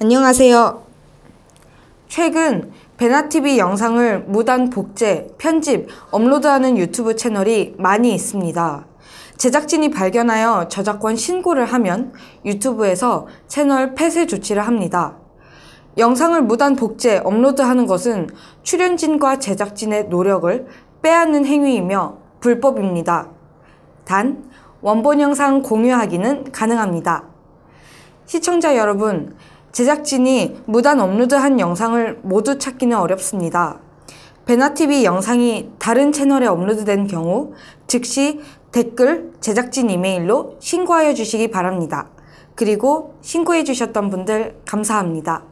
안녕하세요. 최근 베나TV 영상을 무단 복제, 편집, 업로드하는 유튜브 채널이 많이 있습니다. 제작진이 발견하여 저작권 신고를 하면 유튜브에서 채널 폐쇄 조치를 합니다. 영상을 무단 복제, 업로드하는 것은 출연진과 제작진의 노력을 빼앗는 행위이며 불법입니다. 단, 원본 영상 공유하기는 가능합니다. 시청자 여러분, 제작진이 무단 업로드한 영상을 모두 찾기는 어렵습니다. 베나TV 영상이 다른 채널에 업로드된 경우 즉시 댓글, 제작진 이메일로 신고하여 주시기 바랍니다. 그리고 신고해 주셨던 분들 감사합니다.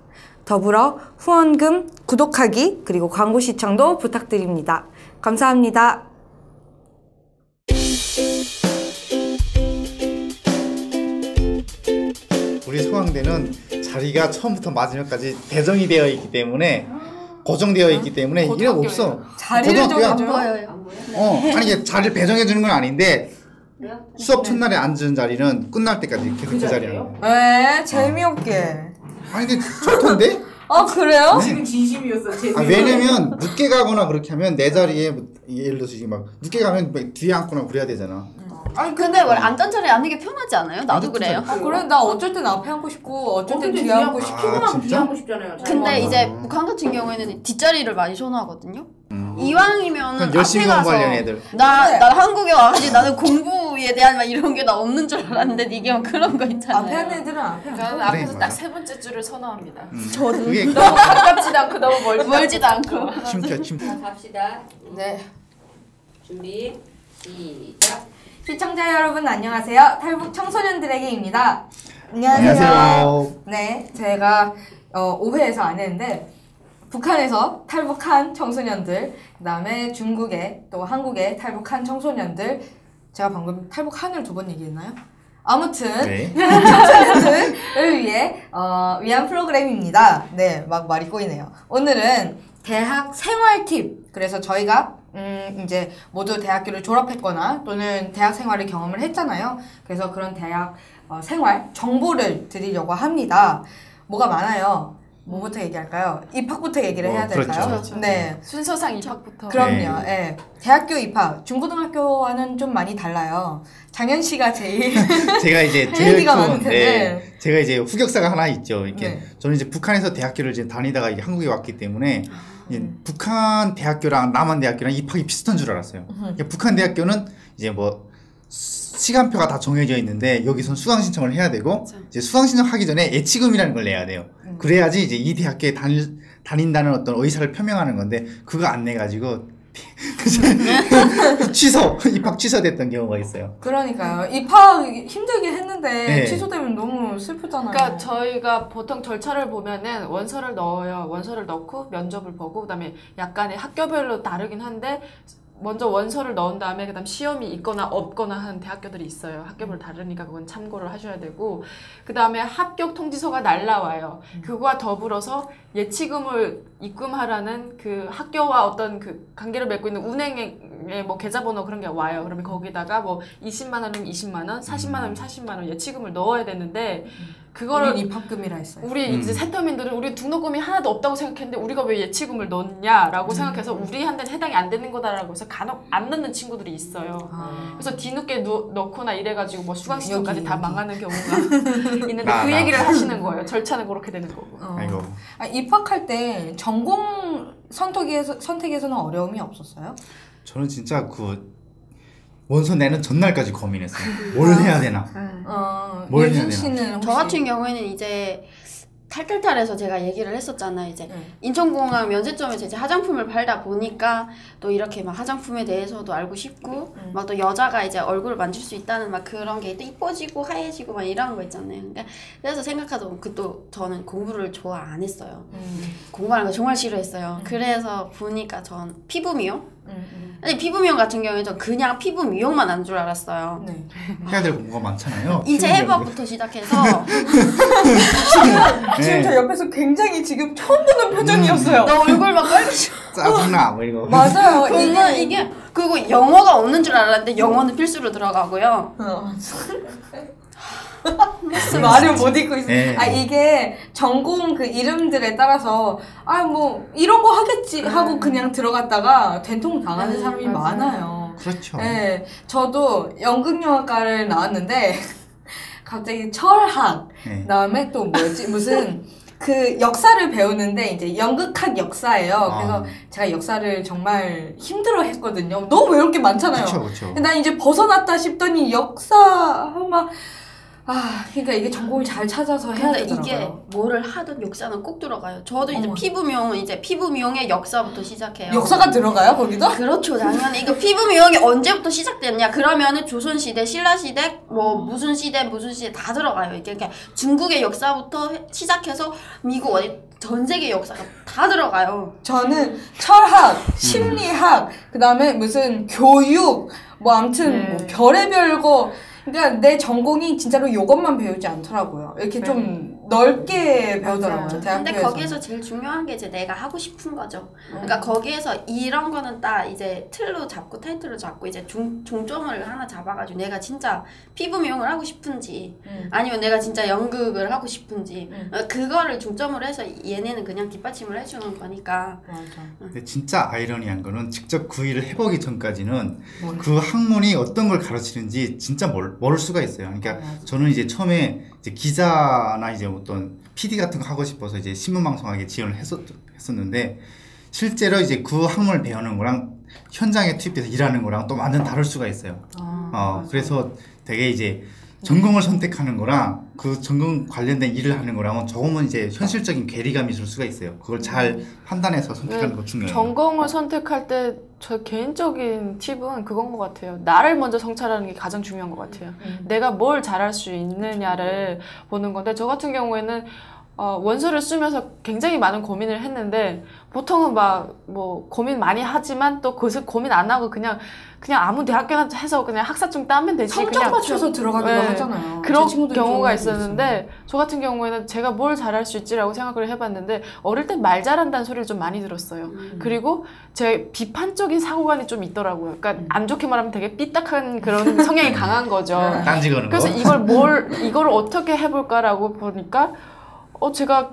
더불어 후원금, 구독하기, 그리고 광고 시청도 부탁드립니다. 감사합니다. 우리 소강대는 자리가 처음부터 마지막까지 배정이 되어 있기 때문에 고정되어 있기 때문에 이런 거 없어. 자리를 좀 안 보여요. 아니 이게 자리를 배정해 주는 건 아닌데 수업 첫날에 앉은 자리는 끝날 때까지 계속 그 자리야. 왜? 재미없게. 아니 근데 좋던데? 아 그래요? 지금 진심이었어. 왜냐면 늦게 가거나 그렇게 하면 내 자리에 예를 들어서 지금 막 늦게 가면 막 뒤에 앉거나 그래야 되잖아. 아니 근데 원래 앉던 자리에 앉는 게 편하지 않아요? 나도 그래요. 아 그래? 나 어쩔 땐 앞에 앉고 싶고 어쩔 땐 뒤에 앉고 싶고. 피곤하면 뒤에 앉고 싶잖아요. 근데 이제 북한 같은 경우에는 뒷자리를 많이 선호하거든요. 이왕이면 앞에 열심히 가서 공부하려는 애들. 나 한국에 와가지고 나는 공부에 대한 막 이런 게 나 없는 줄 알았는데 이게 막 그런 거 있잖아요. 앞에 앉는 애들은 앞에 앉고. 저는 앞에서 딱 세 번째 줄을 선호합니다. 저도 그게 너무 가깝지도 않고 너무 멀지도 않고. 침투야. 자, 갑시다. 네. 준비, 시작. 시청자 여러분 안녕하세요. 탈북 청소년들에게입니다. 안녕하세요. 네, 제가 5회에서 안 했는데 북한에서 탈북한 청소년들, 그 다음에 중국에 또 한국에 탈북한 청소년들, 제가 방금 탈북한을 2번 얘기했나요? 아무튼 네. 청소년들을 위한 프로그램입니다. 네, 막 말이 꼬이네요. 오늘은 대학 생활 팁. 그래서 저희가 이제 모두 대학교를 졸업했거나 또는 대학 생활을 경험을 했잖아요. 그래서 그런 대학 생활 정보를 드리려고 합니다. 뭐가 많아요. 뭐부터 얘기할까요? 입학부터 얘기를 해야 될까요? 그렇죠. 네. 순서상 입학부터. 그럼요. 네. 대학교 입학, 중고등학교와는 좀 많이 달라요. 장현 씨가 제일 제가 이제 얘기가 많을 텐데. 제가 이제 후격사가 하나 있죠. 이렇게 네. 저는 이제 북한에서 대학교를 이제 다니다가 이제 한국에 왔기 때문에 북한 대학교랑 남한 대학교랑 입학이 비슷한 줄 알았어요. 북한 대학교는 이제 뭐 시간표가 다 정해져 있는데 여기선 수강 신청을 해야 되고 이제 수강 신청하기 전에 예치금이라는 걸 내야 돼요. 그래야지 이제 이 대학교에 다닌다는 어떤 의사를 표명하는 건데 그거 안 내가지고 입학 취소됐던 경우가 있어요. 그러니까요. 입학 힘들게 했는데 네. 취소되면 너무 슬프잖아요. 그러니까 저희가 보통 절차를 보면은 원서를 넣어요. 원서를 넣고 면접을 보고 그다음에 약간의 학교별로 다르긴 한데 먼저 원서를 넣은 다음에 그다음 시험이 있거나 없거나 하는 대학교들이 있어요. 학교별 다르니까 그건 참고를 하셔야 되고 그다음에 합격 통지서가 날라와요. 그거와 더불어서 예치금을 입금하라는 그 학교와 어떤 그 관계를 맺고 있는 운행의 뭐 계좌번호 그런 게 와요. 그러면 거기다가 뭐 20만 원이면 20만 원, 40만 원이면 40만 원 예치금을 넣어야 되는데 그거를 우린 입학금이라 했어요. 우리 이제 새터민들은 우리 등록금이 하나도 없다고 생각했는데 우리가 왜 예치금을 넣냐라고 생각해서 우리한테는 해당이 안 되는 거다라고 해서 간혹 안 넣는 친구들이 있어요. 그래서 뒤늦게 넣거나 이래가지고 뭐 수강시간까지 다 망하는 경우가 있는데 그 얘기를 하시는 거예요. 절차는 그렇게 되는 거고. 아이고. 입학할 때 전공 선택에서는 어려움이 없었어요? 저는 진짜 그 원서 내는 전날까지 고민했어요. 뭘 해야 되나? 뭘 해야 예진 씨는 혹시 저 같은 경우에는 이제 탈탈탈해서 제가 얘기를 했었잖아요. 이제 인천공항 면세점에서 이제 화장품을 팔다 보니까 또 이렇게 막 화장품에 대해서도 알고 싶고 막 또 여자가 이제 얼굴을 만질 수 있다는 막 그런 게 또 이뻐지고 하얘지고 막 이런 거 있잖아요. 그러니까 그래서 생각하다 보면 또 저는 공부를 좋아 안 했어요. 공부하는 거 정말 싫어했어요. 그래서 보니까 전 피부 미용? 근데 피부 미용 같은 경우에 전 그냥 피부 미용만 한 줄 알았어요. 네. 해야 될 공부가 많잖아요. 인체 해부학부터 시작해서 지금 저 옆에서 굉장히 지금 처음 보는 표정이었어요. 너 얼굴 막 빨개져. 짜증나 뭐 이거. 맞아요. 이게 그리고 영어가 없는 줄 알았는데 영어는 필수로 들어가고요. 말을 못 읽고 있어. 네. 아 이게 전공 그 이름들에 따라서 아 뭐 이런 거 하겠지 하고 그냥 들어갔다가 된통 당하는 사람이 맞아요. 많아요. 그렇죠. 네, 저도 연극영화과를 나왔는데 갑자기 철학, 네. 그다음에 또 뭐였지 무슨 그 역사를 배우는데 이제 연극학 역사예요. 그래서 제가 역사를 정말 힘들어 했거든요. 너무 외울 게 많잖아요. 그렇죠. 근데 난 이제 벗어났다 싶더니 역사 막 그러니까 이게 전공을 잘 찾아서 해야 근데 되더라고요. 이게 뭐를 하든 역사는 꼭 들어가요. 저도 이제 어머. 피부 미용은 이제 피부 미용의 역사부터 시작해요. 역사가 들어가요 거기도? 그렇죠, 당연히. 이거 피부 미용이 언제부터 시작됐냐? 그러면은 조선시대, 신라시대, 뭐 무슨 시대 다 들어가요. 이게 그러니까 중국의 역사부터 시작해서 미국 어디 전 세계 역사가 다 들어가요. 저는 철학, 심리학, 그다음에 무슨 교육, 뭐 아무튼 뭐 별의별 거. 그러니까 내 전공이 진짜로 이것만 배우지 않더라고요. 이렇게 좀 넓게 배우더라고요. 맞아요. 대학교에서. 근데 거기에서 제일 중요한 게 이제 내가 하고 싶은 거죠. 그러니까 거기에서 이런 거는 딱 이제 틀로 잡고 타이틀로 잡고 이제 중점을 하나 잡아가지고 내가 진짜 피부 미용을 하고 싶은지 아니면 내가 진짜 연극을 하고 싶은지 그거를 중점으로 해서 얘네는 그냥 뒷받침을 해주는 거니까. 맞아. 근데 진짜 아이러니한 거는 직접 그 일을 해보기 전까지는 뭔지. 그 학문이 어떤 걸 가르치는지 진짜 모를 수가 있어요. 그러니까 저는 이제 처음에 이제 기자나 이제 어떤 PD 같은 거 하고 싶어서 이제 신문방송학에 지원을 했었는데 실제로 이제 그 학문을 배우는 거랑 현장에 투입돼서 일하는 거랑 또 완전 다를 수가 있어요. 그래서 되게 이제 전공을 선택하는 거랑 그 전공 관련된 일을 하는 거랑은 조금은 이제 현실적인 괴리감이 있을 수가 있어요. 그걸 잘 판단해서 선택하는 거 중요해요. 전공을 선택할 때 저 개인적인 팁은 그건 것 같아요. 나를 먼저 성찰하는 게 가장 중요한 것 같아요. 내가 뭘 잘할 수 있느냐를 보는 건데 저 같은 경우에는 원서를 쓰면서 굉장히 많은 고민을 했는데 보통은 막 뭐 고민 많이 하지만 또 그것을 고민 안 하고 그냥 아무 대학교나 해서 그냥 학사증 따면 되지. 성적 그냥 맞춰서 들어가기도 네. 하잖아요. 그런 제 친구들이 경우가 좋은 애들 있었는데 저 같은 경우에는 제가 뭘 잘할 수 있지라고 생각을 해봤는데 어릴 때 말 잘한다는 소리를 좀 많이 들었어요. 그리고 제 비판적인 사고관이 좀 있더라고요. 그러니까 안 좋게 말하면 되게 삐딱한 그런 성향이 강한 거죠. 딴지 거는 거. 그래서 이걸 어떻게 해볼까라고 보니까 제가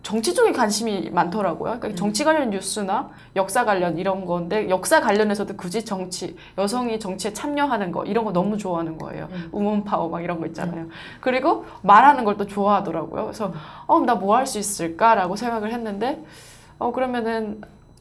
정치 쪽에 관심이 많더라고요. 그러니까 정치 관련 뉴스나 역사 관련 이런 건데 역사 관련해서도 굳이 여성이 정치에 참여하는 거 이런 거 너무 좋아하는 거예요. 우먼 파워 막 이런 거 있잖아요. 그리고 말하는 걸 또 좋아하더라고요. 그래서 나 뭐 할 수 있을까라고 생각을 했는데 그러면은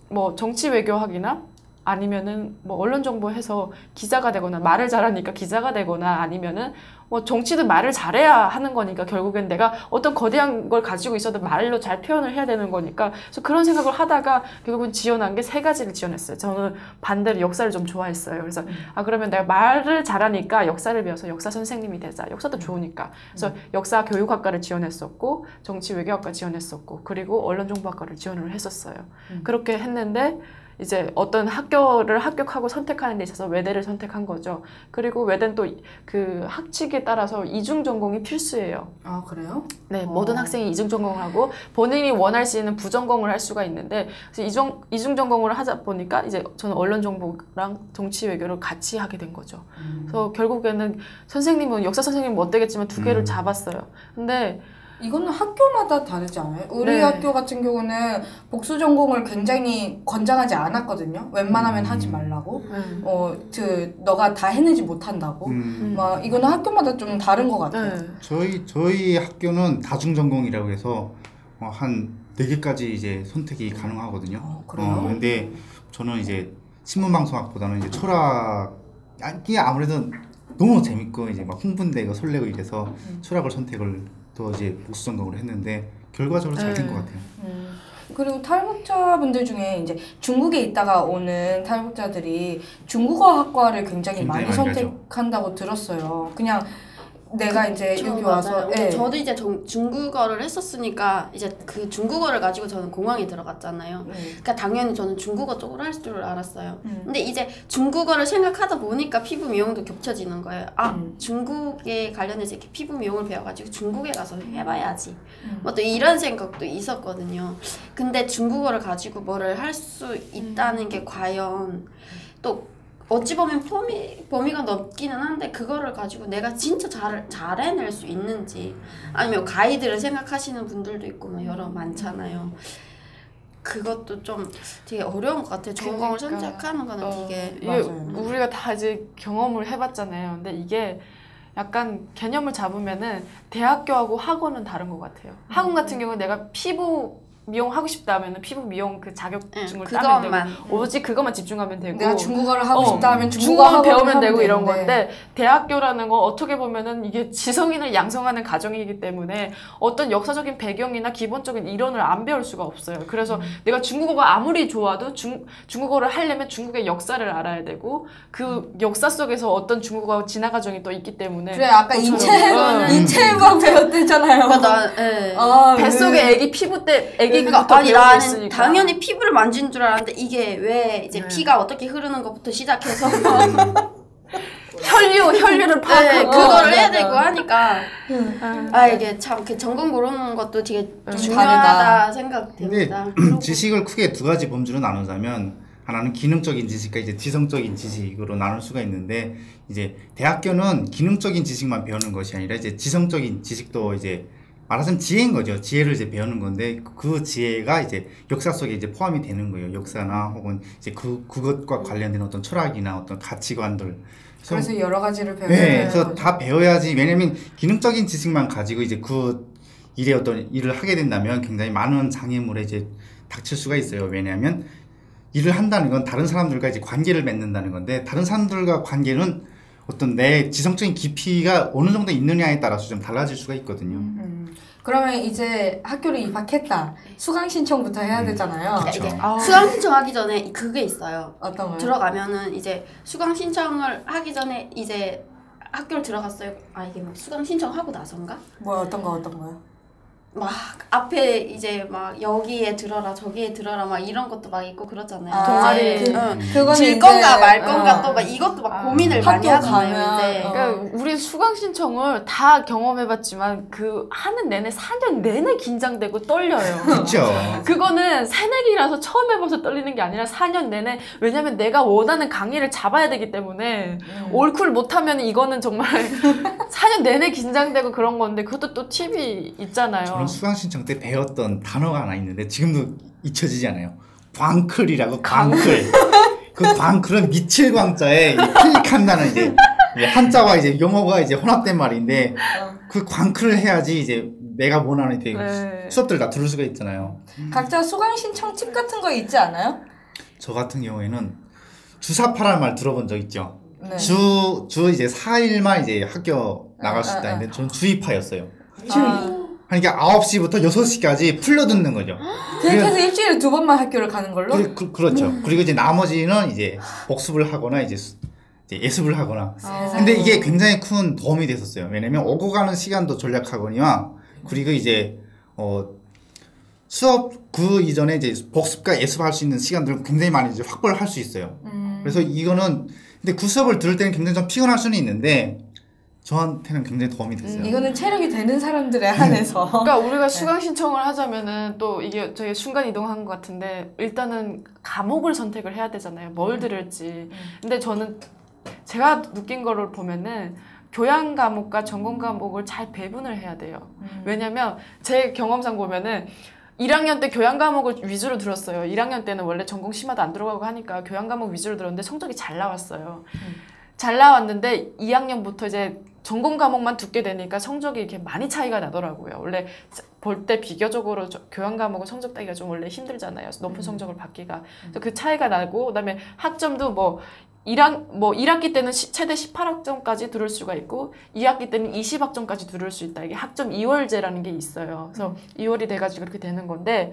뭐 정치 외교학이나 아니면은 뭐 언론 정보해서 기자가 되거나 말을 잘하니까 기자가 되거나 아니면은 뭐 정치든 말을 잘해야 하는 거니까 결국엔 내가 어떤 거대한 걸 가지고 있어도 말로 잘 표현을 해야 되는 거니까 그래서 그런 생각을 하다가 결국은 지원한 게 3가지를 지원했어요. 저는 반대로 역사를 좀 좋아했어요. 그래서 그러면 내가 말을 잘하니까 역사를 배워서 역사 선생님이 되자. 역사도 좋으니까. 그래서 역사 교육학과를 지원했었고 정치 외교학과 지원했었고 그리고 언론정보학과를 지원을 했었어요. 그렇게 했는데 이제 어떤 학교를 합격하고 선택하는 데 있어서 외대를 선택한 거죠. 그리고 외대는 또 그 학칙에 따라서 이중 전공이 필수예요. 아 그래요? 네, 모든 학생이 이중 전공을 하고 본인이 원할 수 있는 부전공을 할 수가 있는데 그래서 이중 전공을 하다 보니까 이제 저는 언론 정보랑 정치 외교를 같이 하게 된 거죠. 그래서 결국에는 선생님은 역사 선생님은 못 되겠지만 2개를 잡았어요. 근데 이거는 학교마다 다르지 않아요? 우리 네. 학교 같은 경우는 복수 전공을 굉장히 권장하지 않았거든요. 웬만하면 하지 말라고. 너가 다 해내지 못한다고. 막 이거는 학교마다 좀 다른 것 같아요. 네. 저희 학교는 다중전공이라고 해서 한 4개까지 이제 선택이 가능하거든요. 그래요? 근데 저는 이제 신문방송학보다는 이제 철학이 아무래도 너무 재밌고 이제 막 흥분되고 설레고 이래서 철학을 선택을 또 이제 복수 전공을 했는데 결과적으로 잘 된 것 같아요. 그리고 탈북자분들 중에 이제 중국에 있다가 오는 탈북자들이 중국어 학과를 굉장히 많이 많이 가죠. 선택한다고 들었어요. 그냥 내가 이제 여기 맞아요. 와서 근데 저도 이제 중국어를 했었으니까 이제 그 중국어를 가지고 저는 공항에 들어갔잖아요. 그러니까 당연히 저는 중국어 쪽으로 할 줄 알았어요. 근데 이제 중국어를 생각하다 보니까 피부 미용도 겹쳐지는 거예요. 중국에 관련해서 이렇게 피부 미용을 배워가지고 중국에 가서 해봐야지. 뭐 또 이런 생각도 있었거든요. 근데 중국어를 가지고 뭐를 할 수 있다는 게 과연 또 어찌 보면 범위가 넓기는 한데 그거를 가지고 내가 진짜 잘 해낼 수 있는지 아니면 가이드를 생각하시는 분들도 있고 뭐 여러 많잖아요. 그것도 좀 되게 어려운 것 같아요. 전공을 선택하는 거는 되게 이게 우리가 다 이제 경험을 해봤잖아요. 근데 이게 약간 개념을 잡으면은 대학교하고 학원은 다른 것 같아요. 학원 같은 경우는 내가 피부 미용 하고 싶다 하면은 피부 미용 그 자격증을 따면 되고 오직 그것만 집중하면 되고 내가 중국어를 하고 싶다 하면 중국어 배우면 되고 이런 건데 대학교라는 거 어떻게 보면은 이게 지성인을 양성하는 과정이기 때문에 어떤 역사적인 배경이나 기본적인 이론을 안 배울 수가 없어요. 그래서 내가 중국어가 아무리 좋아도 중국어를 하려면 중국의 역사를 알아야 되고 그 역사 속에서 어떤 중국어 진화 과정이 또 있기 때문에 그래 아까 인체해부학 배웠대잖아요. 그러니까 뱃속에 애기 피부 때 애기 그러니까 아니 나는 당연히 피부를 만진 줄 알았는데 이게 왜 이제 피가 어떻게 흐르는 것부터 시작해서 혈류를 파악하고 그거를 해야 되고 하니까 이게 참 그 전공 고르는 것도 되게 중요하다 생각됩니다. 근데 지식을 크게 두 가지 범주로 나누자면 하나는 기능적인 지식과 이제 지성적인 지식으로 나눌 수가 있는데 이제 대학교는 기능적인 지식만 배우는 것이 아니라 이제 지성적인 지식도 이제 말하자면 지혜인 거죠. 지혜를 이제 배우는 건데 그 지혜가 이제 역사 속에 이제 포함이 되는 거예요. 역사나 혹은 이제 그것과 관련된 어떤 철학이나 어떤 가치관들. 그래서 여러 가지를 배워야 네, 그래서 다 배워야지. 왜냐면 기능적인 지식만 가지고 이제 그 일에 어떤 일을 하게 된다면 굉장히 많은 장애물에 이제 닥칠 수가 있어요. 왜냐하면 일을 한다는 건 다른 사람들과 이제 관계를 맺는다는 건데 다른 사람들과 관계는 어떤 내 지성적인 깊이가 어느 정도 있느냐에 따라서 좀 달라질 수가 있거든요. 그러면 이제 학교를 입학했다. 수강 신청부터 해야 되잖아요. 그렇죠. 수강 신청하기 전에 그게 있어요. 어떤 거요? 들어가면은 이제 수강 신청을 하기 전에 이제 학교를 들어갔어요. 이게 뭐 수강 신청하고 나선가? 뭐 어떤 거요? 막 앞에 이제 막 여기에 들어라 저기에 들어라 막 이런 것도 막 있고 그러잖아요. 동아리 그거는 질 건가 말 건가 또 막 이것도 막 고민을 많이 하잖아요. 이제. 그러니까 우리 수강 신청을 다 경험해봤지만 그 하는 내내 4년 내내 긴장되고 떨려요. 그렇죠. 그거는 새내기라서 처음 해봐서 떨리는 게 아니라 4년 내내 왜냐면 내가 원하는 강의를 잡아야 되기 때문에 올쿨 못하면 이거는 정말 4년 내내 긴장되고 그런 건데 그것도 또 팁이 있잖아요. 수강 신청 때 배웠던 단어가 하나 있는데 지금도 잊혀지지 않아요. 광클이라고 광클. 그 광클은 미칠 광자에 클릭한다는 이제 한자와 이제 영어가 이제 혼합된 말인데 그 광클을 해야지 이제 내가 원하는 수업들 다 들을 수가 있잖아요. 각자 수강 신청 팁 같은 거 있지 않아요? 저 같은 경우에는 주사파라는 말 들어본 적 있죠. 네. 주 이제 4일만 이제 학교 나갈 수 있다 했는데 저는 주입파였어요. 그러니까 9시부터 6시까지 풀려 듣는 거죠. 그렇게 해서 일주일에 2번만 학교를 가는 걸로? 그렇죠. 그리고 이제 나머지는 이제 복습을 하거나 이제 예습을 하거나. 근데 이게 굉장히 큰 도움이 됐었어요. 왜냐면 오고 가는 시간도 전략하거니와 그리고 이제 수업 그 이전에 이제 복습과 예습할 수 있는 시간들을 굉장히 많이 이제 확보를 할 수 있어요. 그래서 이거는 근데 그 수업을 들을 때는 굉장히 좀 피곤할 수는 있는데 저한테는 굉장히 도움이 됐어요. 이거는 체력이 되는 사람들에 한해서. 그러니까 우리가 수강 신청을 하자면은 또 이게 저희 순간 이동한 것 같은데 일단은 과목을 선택을 해야 되잖아요. 뭘 들을지. 근데 저는 제가 느낀 거를 보면은 교양 과목과 전공 과목을 잘 배분을 해야 돼요. 왜냐면 제 경험상 보면은 1학년 때 교양 과목을 위주로 들었어요. 1학년 때는 원래 전공 심화도 안 들어가고 하니까 교양 과목 위주로 들었는데 성적이 잘 나왔어요. 잘 나왔는데 2학년부터 이제 전공 과목만 듣게 되니까 성적이 이렇게 많이 차이가 나더라고요. 원래 볼 때 비교적으로 교양 과목은 성적 따기가 좀 원래 힘들잖아요. 높은 성적을 받기가. 그래서 그 차이가 나고 그다음에 학점도 뭐 1학기 때는 최대 18학점까지 들을 수가 있고 2학기 때는 20학점까지 들을 수 있다. 이게 학점 2월제라는 게 있어요. 그래서 2월이 돼가지고 그렇게 되는 건데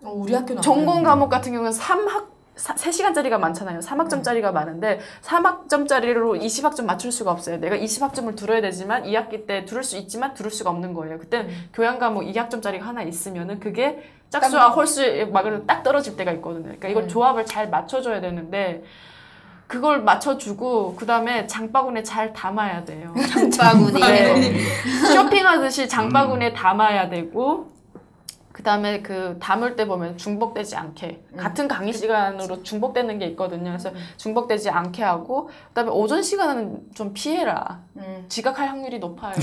우리 학교는 전공 과목 같은 경우는 3시간짜리가 많잖아요. 3학점짜리가 많은데 3학점짜리로 20학점 맞출 수가 없어요. 내가 20학점을 들어야 되지만 2학기 때 들을 수 있지만 들을 수가 없는 거예요. 그때 교양 과목 2학점짜리가 하나 있으면은 그게 짝수와 홀수 막 딱 떨어질 때가 있거든요. 그러니까 이걸 조합을 잘 맞춰줘야 되는데 그걸 맞춰주고 그 다음에 장바구니에 잘 담아야 돼요. 장바구니. 네. 쇼핑하듯이 장바구니에 담아야 되고 그다음에 그 담을 때 보면 중복되지 않게 같은 강의 시간으로 중복되는 게 있거든요. 그래서 중복되지 않게 하고 그다음에 오전 시간은 좀 피해라. 지각할 확률이 높아요.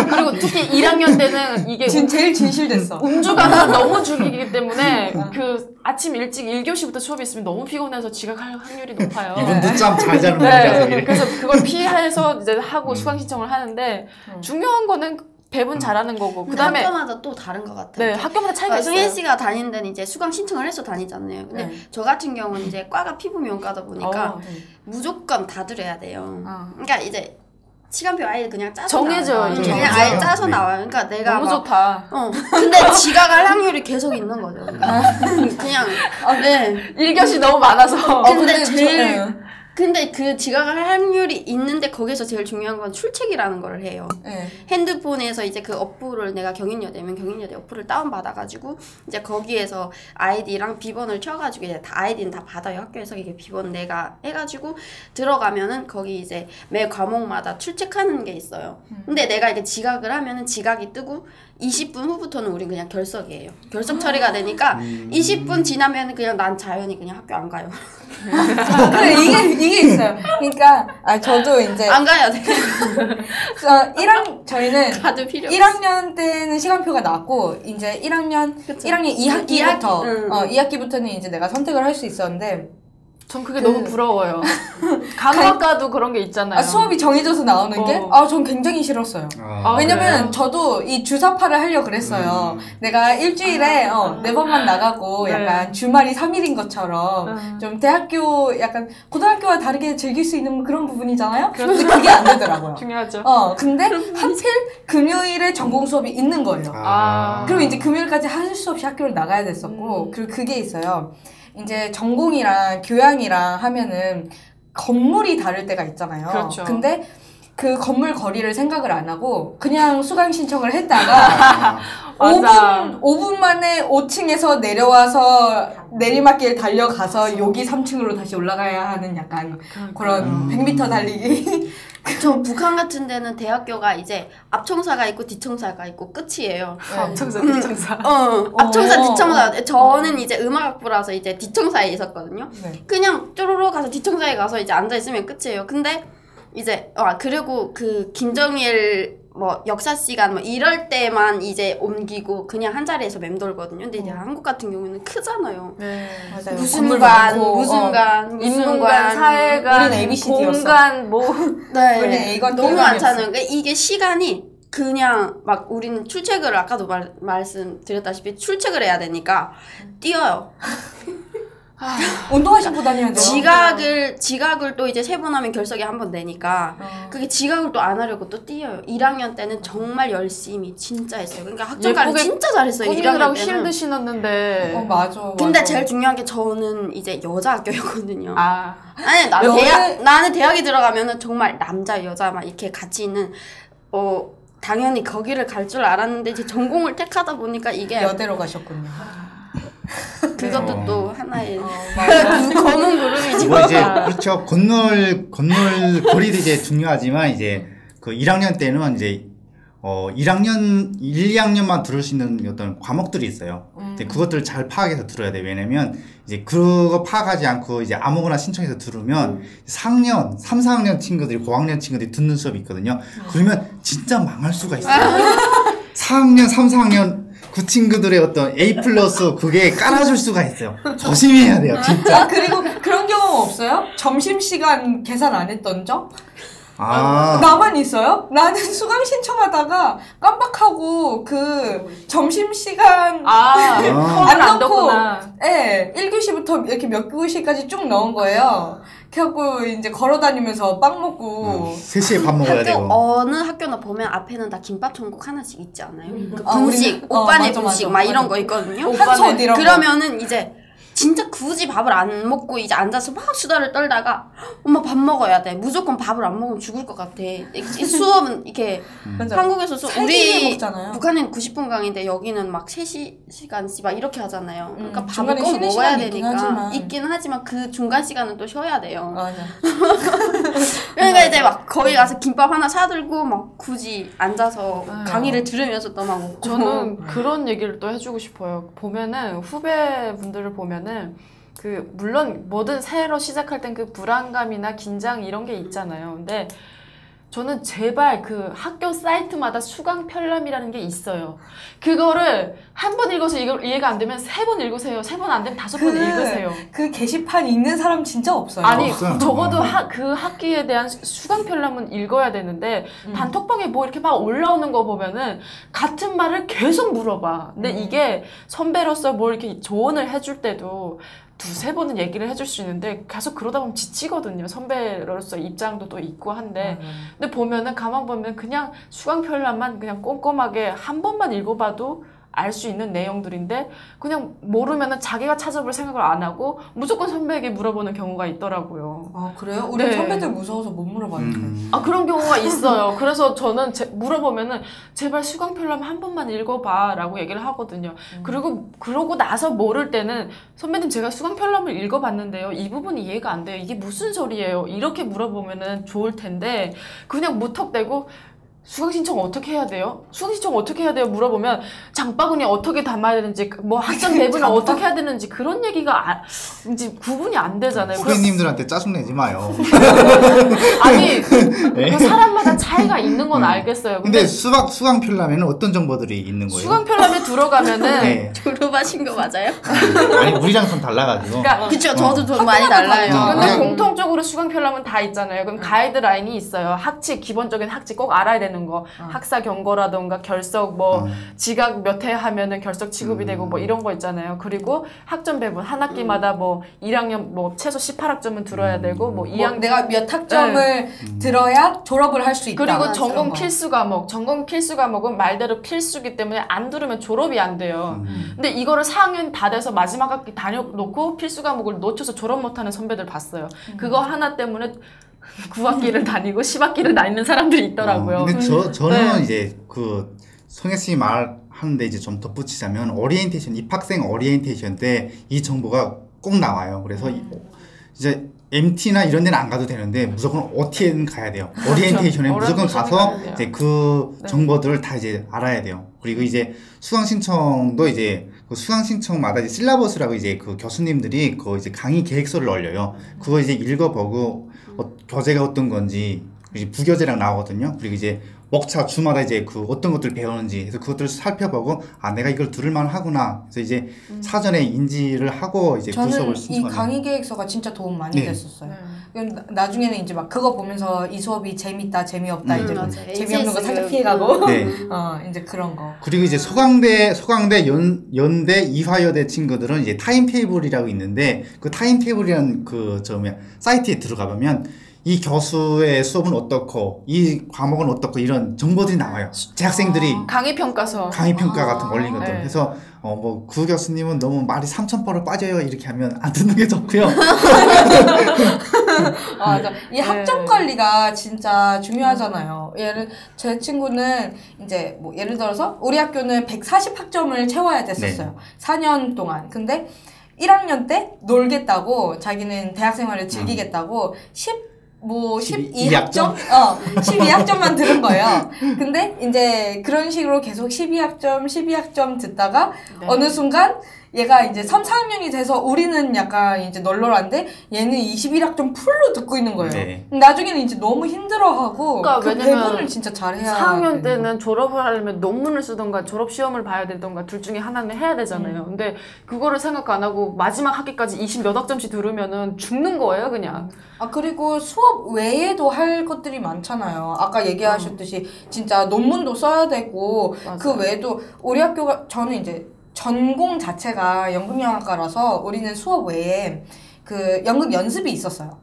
그리고 특히 1학년 때는 이게 지금 제일 진실됐어. 음주가 너무 죽이기 때문에 그 아침 일찍 1교시부터 수업이 있으면 너무 피곤해서 지각할 확률이 높아요. 이분 늦잠 잘 자는 네, 분이라서 그래서 그걸 피해서 이제 하고 수강 신청을 하는데 중요한 거는 배분 잘하는 거고 근데 그다음에 학교마다 또 다른 것 같아요. 네, 학교마다 차이가 있어요. 승혜 씨가 다니는 데는 이제 수강 신청을 해서 다니잖아요. 근데 네. 저 같은 경우는 이제 과가 피부미용과다 보니까 네. 무조건 다 들어야 돼요. 그러니까 이제 시간표 아예 그냥 짜서 정해져요. 나와요. 이미. 그냥 아예 짜서 나와요. 그러니까 내가 너무 막 좋다. 근데 지각할 확률이 계속 있는 거죠. 그냥 네. 1교시 너무 많아서 근데 제일 근데 그 지각할 확률이 있는데 거기서 제일 중요한 건 출첵이라는 걸 해요. 네. 핸드폰에서 이제 그 어플을 내가 경인여대면 경인여대 어플을 다운받아가지고 이제 거기에서 아이디랑 비번을 쳐가지고 이제 다 아이디는 다 받아요. 학교에서 이게 비번 내가 해가지고 들어가면은 거기 이제 매 과목마다 출첵하는 게 있어요. 근데 내가 이렇게 지각을 하면은 지각이 뜨고 20분 후부터는 우린 그냥 결석이에요. 결석 처리가 되니까 20분 지나면은 그냥 난 자연히 그냥 학교 안 가요. 그래 이게 있어요. 그러니까 저도 이제 안 가야 돼. 저희는 가도 필요 1학년 때는 시간표가 나왔고 이제 1학년 2학기부터 2학기부터는 이제 내가 선택을 할 수 있었는데 전 그게 너무 부러워요. 간호학과도 그런 게 있잖아요. 수업이 정해져서 나오는 게 전 굉장히 싫었어요. 왜냐면 그래요? 저도 이 주사파를 하려고 그랬어요. 내가 일주일에 4번만 나가고 네. 약간 주말이 3일인 것처럼 좀 대학교 약간 고등학교와 다르게 즐길 수 있는 그런 부분이잖아요. 근데 그게 안 되더라고요. 중요하죠. 근데 하필 금요일에 전공 수업이 있는 거예요. 그럼 이제 금요일까지 할 수 없이 학교를 나가야 됐었고 그리고 그게 있어요. 이제 전공이랑 교양이랑 하면은 건물이 다를 때가 있잖아요. 그렇죠. 근데 그 건물 거리를 생각을 안 하고 그냥 수강 신청을 했다가 5분 만에 5층에서 내려와서 내리막길 달려가서 여기 3층으로 다시 올라가야 하는 약간 그런 100m 달리기. 저 북한 같은 데는 대학교가 이제 앞청사가 있고 뒤청사가 있고 끝이에요. 앞청사, 뒤청사. 앞청사, 뒤청사. 저는 이제 음악학부라서 이제 뒤청사에 있었거든요. 네. 그냥 쪼로로 가서 뒤청사에 가서 이제 앉아있으면 끝이에요. 근데 이제, 그리고 그 김정일 뭐 역사 시간 뭐 이럴 때만 이제 옮기고 그냥 한 자리에서 맴돌거든요. 근데 이제 한국 같은 경우는 크잖아요. 네. 맞아요. 무슨 관, 무슨 관, 인문관, 사회관, 우리는 ABCD였어. 공간, 뭐. 네. 우리는 A관, 너무 B관이었어. 많잖아요. 그러니까 이게 시간이 그냥 막 우리는 출첵을 아까도 말씀드렸다시피 출첵을 해야 되니까 뛰어요. 운동화 신고 다녀야 돼요. 지각을 또 이제 3번 하면 결석에 한 번 내니까 그게 지각을 또 안 하려고 또 뛰어요. 1학년 때는 정말 열심히 진짜 했어요. 그러니까 학점관리 진짜 잘했어요. 1학년 꾸미느라고 때는. 실드 신었는데. 맞아. 근데 제일 중요한 게 저는 이제 여자 학교였거든요. 아니 연애- 나는 대학에 들어가면은 정말 남자 여자 막 이렇게 같이 있는 당연히 거기를 갈 줄 알았는데 이제 전공을 택하다 보니까 이게 여대로 가셨군요. 그것도 또 하나의 검은 그룹이죠. 뭐 이제 그렇죠. 건널 거리도 이제 중요하지만 이제 그 1학년 때는 이제 1학년 1, 2학년만 들을 수 있는 어떤 과목들이 있어요. 근데 그것들을 잘 파악해서 들어야 돼. 왜냐면 이제 그거 파악하지 않고 이제 아무거나 신청해서 들으면 4학년, 3, 4학년 친구들이 고학년 친구들이 듣는 수업이 있거든요. 그러면 진짜 망할 수가 있어요. 4학년, 3, 4학년 그 친구들의 어떤 A+ 그게 깔아줄 수가 있어요. 조심해야 돼요, 진짜. 그리고 그런 경험 없어요? 점심시간 계산 안 했던 적? 아. 나만 있어요? 나는 수강 신청하다가 깜빡하고 그 점심시간 안 넣구나. 네, 1교시부터 이렇게 몇 교시까지 쭉 넣은 거예요. 그래갖고 이제 걸어다니면서 빵 먹고 3시에 밥 먹어야 되고. 어느 학교나 보면 앞에는 다 김밥 천국 하나씩 있지 않아요? 그 아, 분식, 우리는- 오빠네 맞아, 분식 맞아, 막 이런 맞아. 거 있거든요. 한솥 이런 거. 그러면은 이제 진짜 굳이 밥을 안 먹고 이제 앉아서 막 수다를 떨다가 엄마 밥 먹어야 돼. 무조건 밥을 안 먹으면 죽을 것 같아. 이 수업은 이렇게 맞아. 한국에서 우리 먹잖아요. 북한은 90분 강의인데 여기는 막 3시간씩 막 이렇게 하잖아요. 그러니까 밥을 중간에 꼭 쉬는 먹어야 시간이 있긴 되니까 하지만. 있긴 하지만 그 중간 시간은 또 쉬어야 돼요. 맞아. 그러니까 이제 막 거기 가서 김밥 하나 사들고 막 굳이 앉아서 아유. 강의를 들으면서 또 막 먹고. 저는 그런 얘기를 또 해주고 싶어요. 보면은 후배분들을 보면은 그 물론 뭐든 새로 시작할 땐 그 불안감이나 긴장 이런 게 있잖아요. 근데 저는 제발 그 학교 사이트마다 수강 편람이라는 게 있어요. 그거를 한 번 읽어서 이걸 이해가 안 되면 3번 읽으세요. 3번 안 되면 5번 읽으세요. 그 게시판 읽는 사람 진짜 없어요. 아니 없어요. 적어도 그 학기에 대한 수강 편람은 읽어야 되는데 단톡방에 뭐 이렇게 막 올라오는 거 보면은 같은 말을 계속 물어봐. 근데 이게 선배로서 뭐 이렇게 조언을 해줄 때도 2-3번은 얘기를 해줄 수 있는데 계속 그러다 보면 지치거든요. 선배로서 입장도 또 있고 한데 근데 보면은 가만 보면 그냥 수강 편람만 그냥 꼼꼼하게 한 번만 읽어봐도 알 수 있는 내용들인데 그냥 모르면은 자기가 찾아볼 생각을 안 하고 무조건 선배에게 물어보는 경우가 있더라고요. 아 그래요? 우리 네. 선배들 무서워서 못 물어봤는데. 아 그런 경우가 있어요. 그래서 저는 물어보면은 제발 수강 편람 한 번만 읽어봐라고 얘기를 하거든요. 그리고 그러고 나서 모를 때는 선배님 제가 수강 편람을 읽어봤는데요. 이 부분이 이해가 안 돼요. 이게 무슨 소리예요? 이렇게 물어보면은 좋을 텐데 그냥 무턱대고 수강 신청 어떻게 해야 돼요? 수강 신청 어떻게 해야 돼요? 물어보면 장바구니 어떻게 담아야 되는지 뭐 학점 배분을 어떻게 해야 되는지 그런 얘기가 이제 구분이 안 되잖아요. 후배님들한테 짜증내지 마요. 아니 그 사람마다 차이가 있는 건 알겠어요. 근데 수강 편람에는 어떤 정보들이 있는 거예요? 수강 편람에 들어가면은 네. 졸업하신 거 맞아요? 아니 우리랑 좀 달라가지고. 그러니까 그쵸, 저도 좀 많이 달라요. 근데 네. 공통적으로 수강 편람은 다 있잖아요. 그럼 가이드라인이 있어요. 학칙 기본적인 학칙 꼭 알아야 되는 거. 학사 경고라던가 결석 뭐 지각 몇 회 하면은 결석 취급이 되고 뭐 이런 거 있잖아요. 그리고 학점 배분 한 학기마다 뭐 1학년 뭐 최소 18학점은 들어야 되고 뭐 2학년 내가 몇 학점을 들어야 졸업을 할 수 있다. 그리고 전공 이런 거. 필수 과목, 전공 필수 과목은 말대로 필수기 때문에 안 들으면 졸업이 안 돼요. 근데 이거를 4학년 다 돼서 마지막 학기 다녀놓고 필수 과목을 놓쳐서 졸업 못하는 선배들 봤어요. 그거 하나 때문에 9학기를 다니고 10학기를 다니는 사람들이 있더라고요. 근데 저는 네. 이제 그 성혜 씨 말하는데 이제 좀 덧붙이자면 오리엔테이션 입학생 오리엔테이션 때 이 정보가 꼭 나와요. 그래서 이제 MT나 이런 데는 안 가도 되는데 무조건 OT에는 가야 돼요. 오리엔테이션에 무조건 가서 이제 그 정보들을 다 이제 알아야 돼요. 그리고 이제 수강 신청도 이제 그 수강 신청마다 이제 실라버스라고 이제 그 교수님들이 그 이제 강의 계획서를 올려요. 그거 이제 읽어보고 교재가 어떤 건지 이제 부교재랑 나오거든요. 그리고 이제 목차 주마다 이제 그 어떤 것들 배우는지 해서 그것들을 살펴보고 아 내가 이걸 들을만 하구나. 그래서 이제 사전에 인지를 하고 이제 저는 구석을 이 신청하는. 강의 계획서가 진짜 도움 많이 네. 됐었어요. 나중에는 이제 막 그거 보면서 이 수업이 재밌다 재미없다 이제 뭐 맞아요. 재미없는 거 살짝 ACS 피해가고 네. 이제 그런 거. 그리고 이제 서강대 연대 이화여대 친구들은 이제 타임테이블이라고 있는데 그 타임테이블이라는 그 사이트에 들어가 보면 이 교수의 수업은 어떻고 이 과목은 어떻고 이런 정보들이 나와요. 재학생들이 강의 평가서. 강의 평가 같은 거 올린 것들. 네. 그래서 뭐 구 교수님은 너무 말이 3,000%로 빠져요 이렇게 하면 안 듣는 게 좋고요. 맞아. 이 학점 관리가 진짜 중요하잖아요. 제 친구는 이제 뭐 예를 들어서 우리 학교는 140학점을 채워야 됐었어요. 4년 동안. 근데 1학년 때 놀겠다고 자기는 대학 생활을 즐기겠다고 12학점? 12학점만 들은 거예요. 근데 이제 그런 식으로 계속 12학점 듣다가 어느 순간 얘가 이제 3, 4학년이 돼서 우리는 약간 이제 널널한데 얘는 21학점 풀로 듣고 있는 거예요. 네. 나중에는 이제 너무 힘들어하고 그러니까 그 왜냐면 배분을 진짜 잘해야 4학년 되는 때는 졸업을 하려면 논문을 쓰던가 졸업 시험을 봐야 되던가 둘 중에 하나는 해야 되잖아요. 근데 그거를 생각 안 하고 마지막 학기까지 20몇 학점씩 들으면은 죽는 거예요, 그냥. 그리고 수업 외에도 할 것들이 많잖아요. 아까 얘기하셨듯이 진짜 논문도 써야 되고 맞아요. 그 외에도 우리 학교가 저는 이제 전공 자체가 연극영화과라서 우리는 수업 외에 그 연극 연습이 있었어요.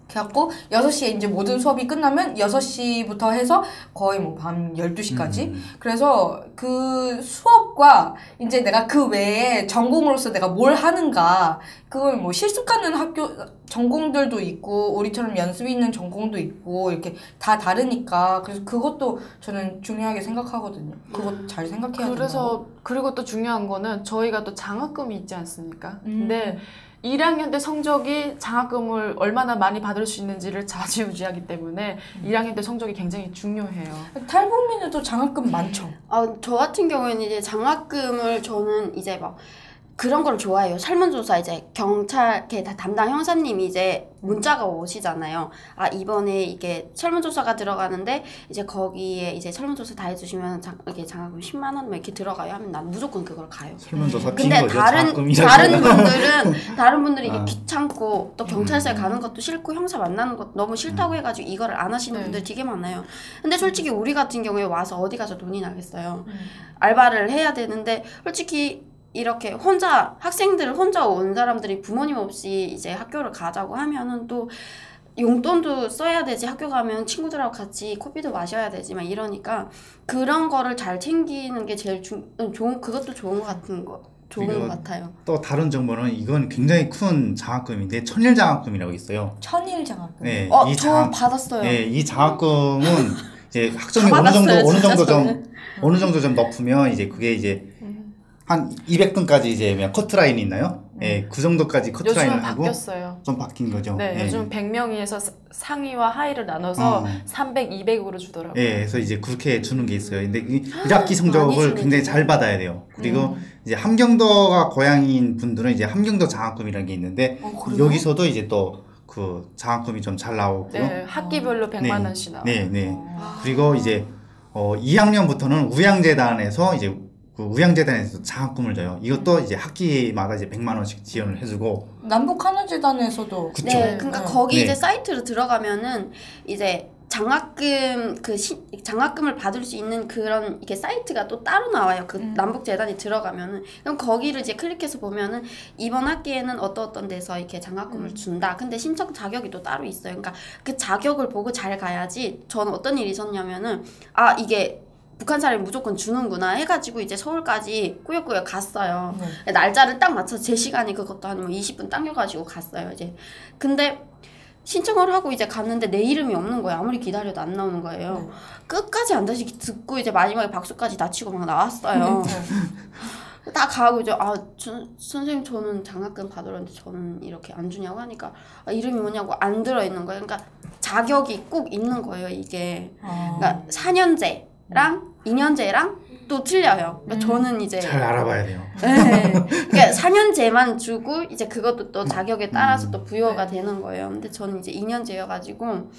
그래갖고 6시에 이제 모든 수업이 끝나면 6시부터 해서 거의 뭐 밤 12시까지. 그래서 그 수업과 이제 내가 그 외에 전공으로서 내가 뭘 하는가, 그걸 뭐 실습가는 학교 전공들도 있고 우리처럼 연습이 있는 전공도 있고 이렇게 다 다르니까 그래서 그것도 저는 중요하게 생각하거든요. 그거 잘 생각해야 돼요. 그래서 그리고 또 중요한 거는 저희가 또 장학금이 있지 않습니까? 근데 1학년 때 성적이 장학금을 얼마나 많이 받을 수 있는지를 좌지우지하기 때문에 1학년 때 성적이 굉장히 중요해요. 탈북민들도 장학금 많죠. 저 같은 경우에는 이제 장학금을 저는 이제 막 그런 걸 좋아해요. 설문조사 이제 경찰 담당 형사님이 이제 문자가 오시잖아요. 아, 이번에 이게 설문조사가 들어가는데 이제 거기에 이제 설문조사 다 해주시면 이렇게 장학금 10만 원 이렇게 들어가요 하면 난 무조건 그걸 가요. 설문조사 빈 근데 거죠. 다른 분들은 이게 귀찮고 또 경찰서에 가는 것도 싫고 형사 만나는 것도 너무 싫다고 해가지고 이거를 안 하시는 분들 되게 많아요. 근데 솔직히 우리 같은 경우에 와서 어디 가서 돈이 나겠어요. 알바를 해야 되는데 솔직히 이렇게 학생들을 혼자 온 사람들이 부모님 없이 이제 학교를 가자고 하면은 또 용돈도 써야 되지. 학교 가면 친구들하고 같이 커피도 마셔야 되지만 이러니까 그런 거를 잘 챙기는 게 제일 그것도 좋은 것 같아요. 또 다른 정보는 이건 굉장히 큰 장학금인데 천일 장학금이라고 있어요. 천일 장학금. 네, 저 받았어요. 네, 이 장학금은 이제 학점이 어느 정도 좀 높으면 이제 그게 이제 한 200등까지 이제 커트라인이 있나요? 예, 그 정도까지 커트라인을 요즘은 하고 바뀌었어요. 좀 바뀐 거죠. 네, 예. 요즘 100명에서 상위와 하위를 나눠서 300, 200으로 주더라고요. 예, 그래서 이제 그렇게 주는 게 있어요. 근데 1학기 성적을 굉장히 잘 받아야 돼요. 그리고 이제 함경도가 고향인 분들은 이제 함경도 장학금이라는 게 있는데 여기서도 이제 또 그 장학금이 좀 잘 나오고요. 네, 학기별로 100만 원씩 나와요. 네, 네. 그리고 이제 2학년부터는 우양재단에서 이제 우양재단에서 장학금을 줘요. 이것도 이제 학기마다 이제 100만 원씩 지원을 해주고. 남북하늘재단에서도. 그쵸. 네, 그러니까 거기 네. 이제 사이트로 들어가면은 이제 장학금을 받을 수 있는 그런 이게 사이트가 또 따로 나와요. 그 남북재단이 들어가면은 그럼 거기를 이제 클릭해서 보면은 이번 학기에는 어떤 데서 이렇게 장학금을 준다. 근데 신청 자격이 또 따로 있어요. 그러니까 그 자격을 보고 잘 가야지. 저는 어떤 일이 있었냐면은 이게 북한 사람이 무조건 주는구나 해가지고 이제 서울까지 꾸역꾸역 갔어요. 날짜를 딱 맞춰서 제 시간이 그것도 한 20분 당겨가지고 갔어요. 이제 근데 신청을 하고 이제 갔는데 내 이름이 없는 거예요. 아무리 기다려도 안 나오는 거예요. 끝까지 안 다시 듣고 이제 마지막에 박수까지 다 치고 막 나왔어요. 딱 가고 이제 선생님 저는 장학금 받으러는데 저는 이렇게 안 주냐고 하니까 이름이 뭐냐고 안 들어있는 거예요. 그러니까 자격이 꼭 있는 거예요. 이게 그러니까 4년제랑 2년제랑 또 틀려요. 그러니까 저는 이제 잘 알아봐야 돼요. 네. 그러니까 4년제만 주고 이제 그것도 또 자격에 따라서 또 부여가 되는 거예요. 근데 저는 이제 2년제여가지고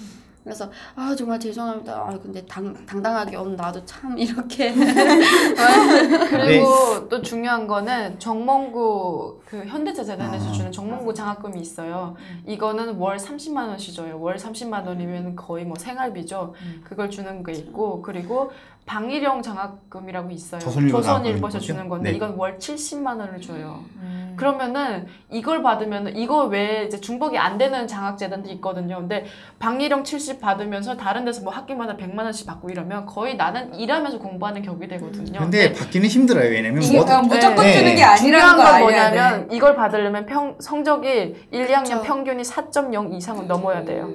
그래서 정말 죄송합니다. 근데 당당하게 나도 참 이렇게 그리고 또 중요한 거는 정몽구 그 현대차재단에서 주는 정몽구 장학금이 있어요. 이거는 월 30만 원씩 줘요. 월 30만 원이면 거의 뭐 생활비죠. 그걸 주는 게 있고 그리고 방일영 장학금이라고 있어요. 조선일보에서 주는 건데 네. 이건 월 70만 원을 줘요. 그러면은 이걸 받으면은 이거 외에 이제 중복이 안 되는 장학재단도 있거든요. 근데 방일영 70 받으면서 다른 데서 뭐 학기마다 100만 원씩 받고 이러면 거의 나는 일하면서 공부하는 격이 되거든요. 근데 받기는 힘들어요. 왜냐면 이게 무조건 네. 주는 게 아니라는 중요한 걸 건 알아야 뭐냐면 돼. 이걸 받으려면 성적이 1, 2학년 그쵸. 평균이 4.0 이상은 넘어야 돼요.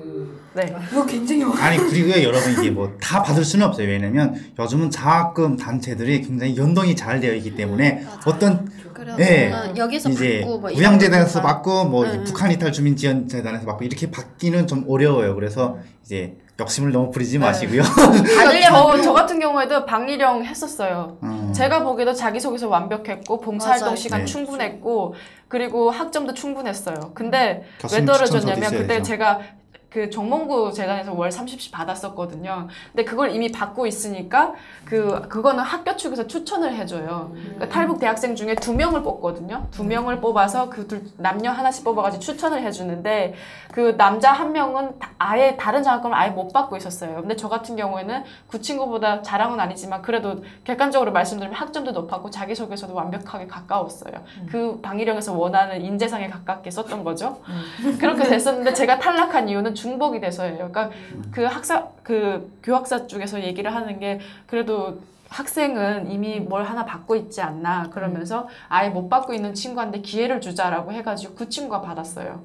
네. 이거 굉장히 아니 그리고요 여러분 이게 뭐 다 받을 수는 없어요. 왜냐면 요즘은 장학금 단체들이 굉장히 연동이 잘 되어 있기 때문에 어떤 그래서 네. 여기서 이제 받고 뭐 우양재단에서 이런 받고 뭐 북한 이탈 주민지원재단에서 받고 이렇게 받기는 좀 어려워요. 그래서 이제 욕심을 너무 부리지 마시고요. 그러니까 저 같은 경우에도 방일영 했었어요. 어. 제가 보기에도 자기소개서 완벽했고 봉사활동 맞아요. 시간 네. 충분했고 그리고 학점도 충분했어요. 근데 왜 교수님 떨어졌냐면 추천서도 그때 있어야죠. 제가 그 정몽구 재단에서 월 30씩 받았었거든요. 근데 그걸 이미 받고 있으니까 그거는 학교 측에서 추천을 해줘요. 그러니까 탈북 대학생 중에 2명을 뽑거든요. 2명을 뽑아서 그 남녀 하나씩 뽑아가지고 추천을 해주는데 그 남자 1명은 아예 다른 장학금을 아예 못 받고 있었어요. 근데 저 같은 경우에는 그 친구보다 자랑은 아니지만 그래도 객관적으로 말씀드리면 학점도 높았고 자기소개서도 완벽하게 가까웠어요. 그 방일영에서 원하는 인재상에 가깝게 썼던 거죠. 그렇게 됐었는데 제가 탈락한 이유는 중복이 돼서예요. 그러니까 그 교학사 쪽에서 얘기를 하는 게 그래도 학생은 이미 뭘 하나 받고 있지 않나 그러면서 아예 못 받고 있는 친구한테 기회를 주자라고 해가지고 그 친구가 받았어요.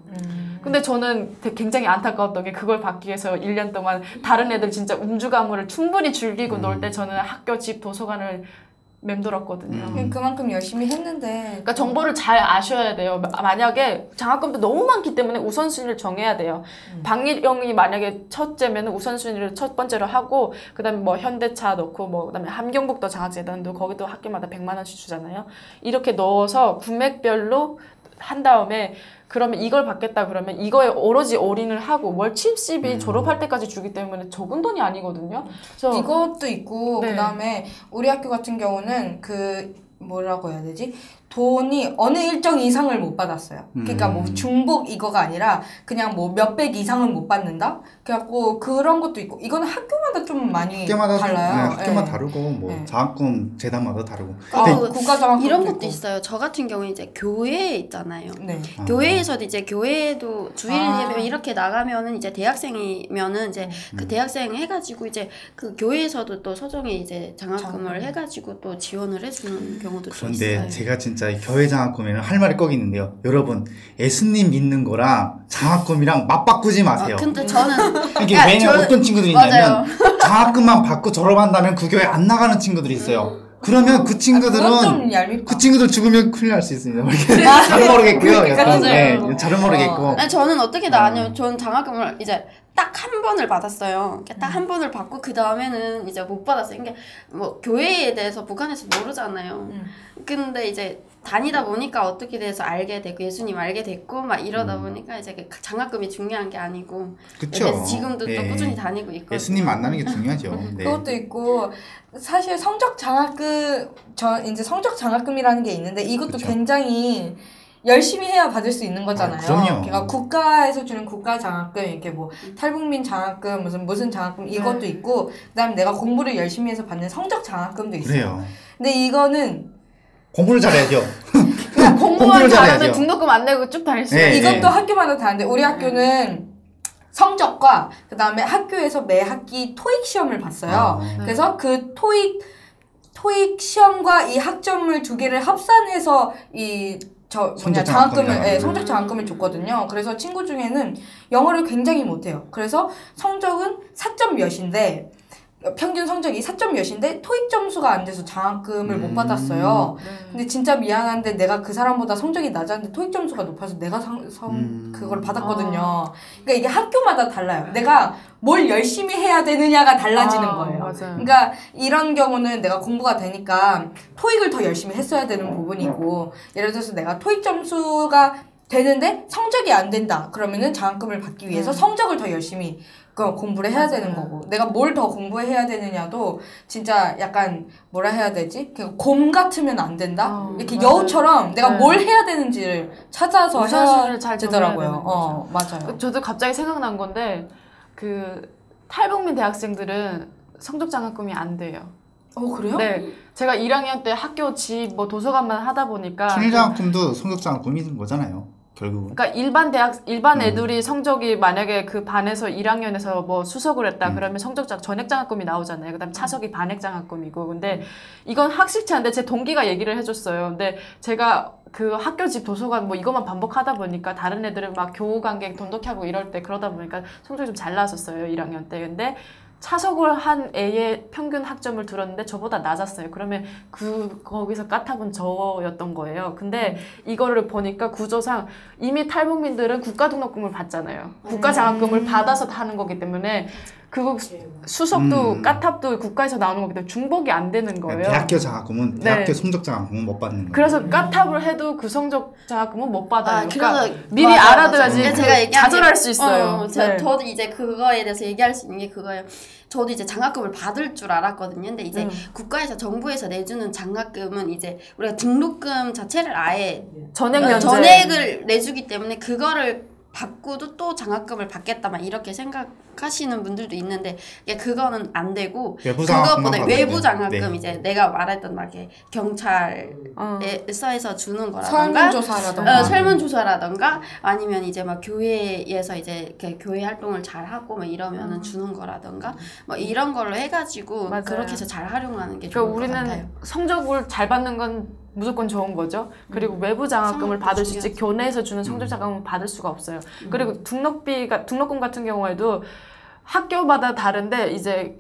근데 저는 굉장히 안타까웠던 게 그걸 받기 위해서 1년 동안 다른 애들 진짜 음주 가물을 충분히 즐기고 놀 때 저는 학교 집 도서관을 맴돌았거든요. 그만큼 열심히 했는데. 그러니까 정보를 잘 아셔야 돼요. 만약에 장학금도 너무 많기 때문에 우선순위를 정해야 돼요. 박리령이 만약에 첫째면 우선순위를 첫 번째로 하고 그다음에 뭐 현대차 넣고 뭐 그다음에 함경북도 장학재단도 거기도 학교마다 100만 원씩 주잖아요. 이렇게 넣어서 금액별로 한 다음에 그러면 이걸 받겠다 그러면 이거에 오로지 올인을 하고 월 70이 졸업할 때까지 주기 때문에 적은 돈이 아니거든요. 그래서 이것도 있고 네. 그다음에 우리 학교 같은 경우는 그 뭐라고 해야 되지? 돈이 어느 일정 이상을 못 받았어요. 그러니까 뭐 중복 이거가 아니라 그냥 뭐 몇백 이상은 못 받는다? 그래갖고 그런 것도 있고 이거는 학교마다 좀 많이 달라요. 네, 학교마다 다르고 뭐 장학금 재단마다 다르고 국가장학금 이런 것도 있어요. 저 같은 경우에 이제 교회 있잖아요. 네. 교회에서도 이제 교회도 주일 예배 이렇게 나가면은 이제 대학생이면은 이제 그 대학생 해가지고 이제 그 교회에서도 또 소정의 이제 장학금을 해가지고 또 지원을 해주는 경우도 좀 그런데 있어요. 제가 진짜 교회 장학금에는 할 말이 꼭 있는데요. 여러분 예수님 믿는 거랑 장학금이랑 맞바꾸지 마세요. 근데 저는 이게 왜냐면 어떤 친구들이 있냐면 맞아요. 장학금만 받고 졸업한다면 그 교회 안 나가는 친구들이 있어요. 그러면 그 친구들은 그건 좀 얄밉다. 그 친구들 죽으면 큰일 날 수 있습니다. 잘은 모르겠고요. 약간, 네, 잘은 모르겠고. 아니, 저는 어떻게 나왔냐면 저는 장학금을 이제 딱 한 번을 받았어요. 딱 한 번을 받고 그 다음에는 이제 못 받았어요. 이게 뭐 교회에 대해서 북한에서 모르잖아요. 근데 이제 다니다 보니까 어떻게 돼서 알게 되고 예수님 알게 됐고 막 이러다 보니까 이제 그 장학금이 중요한 게 아니고 그쵸. 그래서 지금도 또 예. 꾸준히 다니고 있거든요. 예수님 만나는 게 중요하죠. 네. 그것도 있고 사실 성적 장학금 이제 성적 장학금이라는 게 있는데 이것도 그쵸. 굉장히 열심히 해야 받을 수 있는 거잖아요. 그럼요. 그러니까 국가에서 주는 국가 장학금 이렇게 뭐 탈북민 장학금 무슨 장학금 이것도 있고 그다음에 내가 공부를 열심히 해서 받는 성적 장학금도 있어요. 그래요. 근데 이거는 공부를 잘해야죠. 그냥 공부만 공부를 잘하면 잘해야죠. 등록금 안 내고 쭉 다닐 수가 네, 있어요. 이것도 학교마다 다른데 우리 학교는 성적과 그다음에 학교에서 매 학기 토익 시험을 봤어요. 그래서 그 토익 시험과 이 학점을 두 개를 합산해서 성적 장학금을 장학금이라고. 성적 장학금을 줬거든요. 그래서 친구 중에는 영어를 굉장히 못해요. 그래서 성적은 4점 몇인데 평균 성적이 4점 몇인데 토익 점수가 안 돼서 장학금을 못 받았어요. 근데 진짜 미안한데 내가 그 사람보다 성적이 낮았는데 토익 점수가 높아서 내가 그걸 받았거든요. 그러니까 이게 학교마다 달라요. 내가 뭘 열심히 해야 되느냐가 달라지는 거예요. 맞아요. 그러니까 이런 경우는 내가 공부가 되니까 토익을 더 열심히 했어야 되는 부분이고 예를 들어서 내가 토익 점수가 되는데 성적이 안 된다. 그러면은 장학금을 받기 위해서 성적을 더 열심히 공부를 해야 되는 거고 내가 뭘 더 공부해야 되느냐도 진짜 약간 뭐라 해야 되지? 곰 같으면 안 된다? 이렇게 맞아요. 여우처럼 내가 네. 뭘 해야 되는지를 찾아서 우선순위를 해야 잘 되더라고요. 정해야 맞아요. 저도 갑자기 생각난 건데 그 탈북민 대학생들은 성적 장학금이 안 돼요. 그래요? 네, 제가 1학년 때 학교 집 뭐 도서관만 하다 보니까 청일장학금도 성적장학금인 거잖아요. 결국은. 그러니까 일반 애들이 성적이 만약에 그 반에서 1학년에서 뭐 수석을 했다 그러면 전액 장학금이 나오잖아요. 그다음 차석이 반액 장학금이고. 근데 이건 학식체인데 제 동기가 얘기를 해줬어요. 근데 제가 그 학교 집 도서관 뭐 이것만 반복하다 보니까 다른 애들은 막 교우 관계 돈독하고 이럴 때 그러다 보니까 성적이 좀 잘 나왔었어요. 1학년 때. 근데 차석을 한 애의 평균 학점을 들었는데 저보다 낮았어요. 그러면 거기서 까탑은 저였던 거예요. 근데 이거를 보니까 구조상 이미 탈북민들은 국가 등록금을 받잖아요. 국가 장학금을 받아서 하는 거기 때문에 그 수석도 까탑도 국가에서 나오는 거기 때문에 중복이 안 되는 거예요. 대학교 장학금은 네. 대학교 성적 장학금은 못 받는 거예요. 그래서 까탑을 해도 그 성적 장학금은 못 받아요. 그래서 그러니까 미리 맞아. 알아둬야지 근데 제가 얘기한 좌절할 게- 수 있어요. 네. 저도 이제 그거에 대해서 얘기할 수 있는 게 그거예요. 저도 이제 장학금을 받을 줄 알았거든요. 근데 이제 국가에서 정부에서 내주는 장학금은 이제 우리가 등록금 자체를 아예 전액 면제. 전액을 내주기 때문에 그거를 받고도 또 장학금을 받겠다 막 이렇게 생각하시는 분들도 있는데 이게 그거는 안 되고 외부 장학금만 그것보다 받아야 외부 돼요. 장학금 네. 이제 내가 말했던 막 이렇게 경찰에서 주는 거라던가 설문조사라던가 설문조사라던가 아니면 이제 막 교회에서 이제 이렇게 교회 활동을 잘 하고 막 이러면은 주는 거라던가 뭐 이런 걸로 해가지고 맞아요. 그렇게 해서 잘 활용하는 게 좋을 그러니까 것 같아요. 우리는 성적을 잘 받는 건 무조건 좋은 거죠. 그리고 외부 장학금을 성적도 받을 수 있지 중요하지. 교내에서 주는 성적 장학금은 받을 수가 없어요. 그리고 등록금 같은 경우에도 학교마다 다른데 이제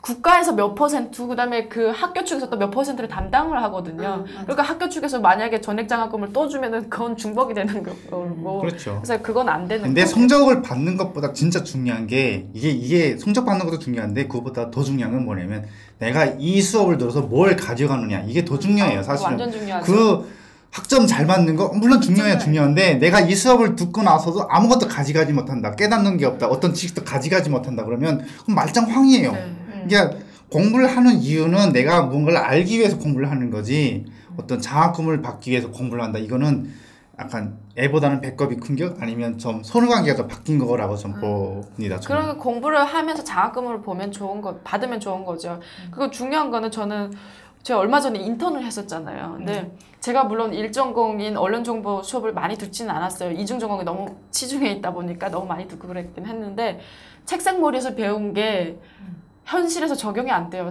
국가에서 몇 %, 그다음에 그 학교 측에서 또 몇 %를 담당을 하거든요. 그러니까 학교 측에서 만약에 전액 장학금을 또 주면은 그건 중복이 되는 거고. 그렇죠. 그래서 그건 안 되는 근데 거예요. 성적을 받는 것보다 진짜 중요한 게 이게 성적 받는 것도 중요한데 그것보다 더 중요한 건 뭐냐면 내가 이 수업을 들어서 뭘 가져가느냐 이게 더 중요해요. 사실은. 완전 중요하죠. 그 학점 잘 맞는 거 물론 중요한데 내가 이 수업을 듣고 나서도 아무것도 가져가지 못한다. 깨닫는 게 없다. 어떤 지식도 가져가지 못한다. 그러면 그럼 말짱황이에요. 그러니까 공부를 하는 이유는 내가 무언가를 알기 위해서 공부를 하는 거지 어떤 장학금을 받기 위해서 공부를 한다. 이거는 약간 애보다는 배꼽이 큰 격 아니면 좀 선후관계가 좀 바뀐 거라고 좀 봅니다. 그런 공부를 하면서 장학금을 받으면 좋은 거죠. 그리고 중요한 거는 제가 얼마 전에 인턴을 했었잖아요. 근데 제가 물론 1전공인 언론정보 수업을 많이 듣지는 않았어요. 이중전공이 너무 치중해 있다 보니까 너무 많이 듣고 그랬긴 했는데 책상머리에서 배운 게 현실에서 적용이 안 돼요.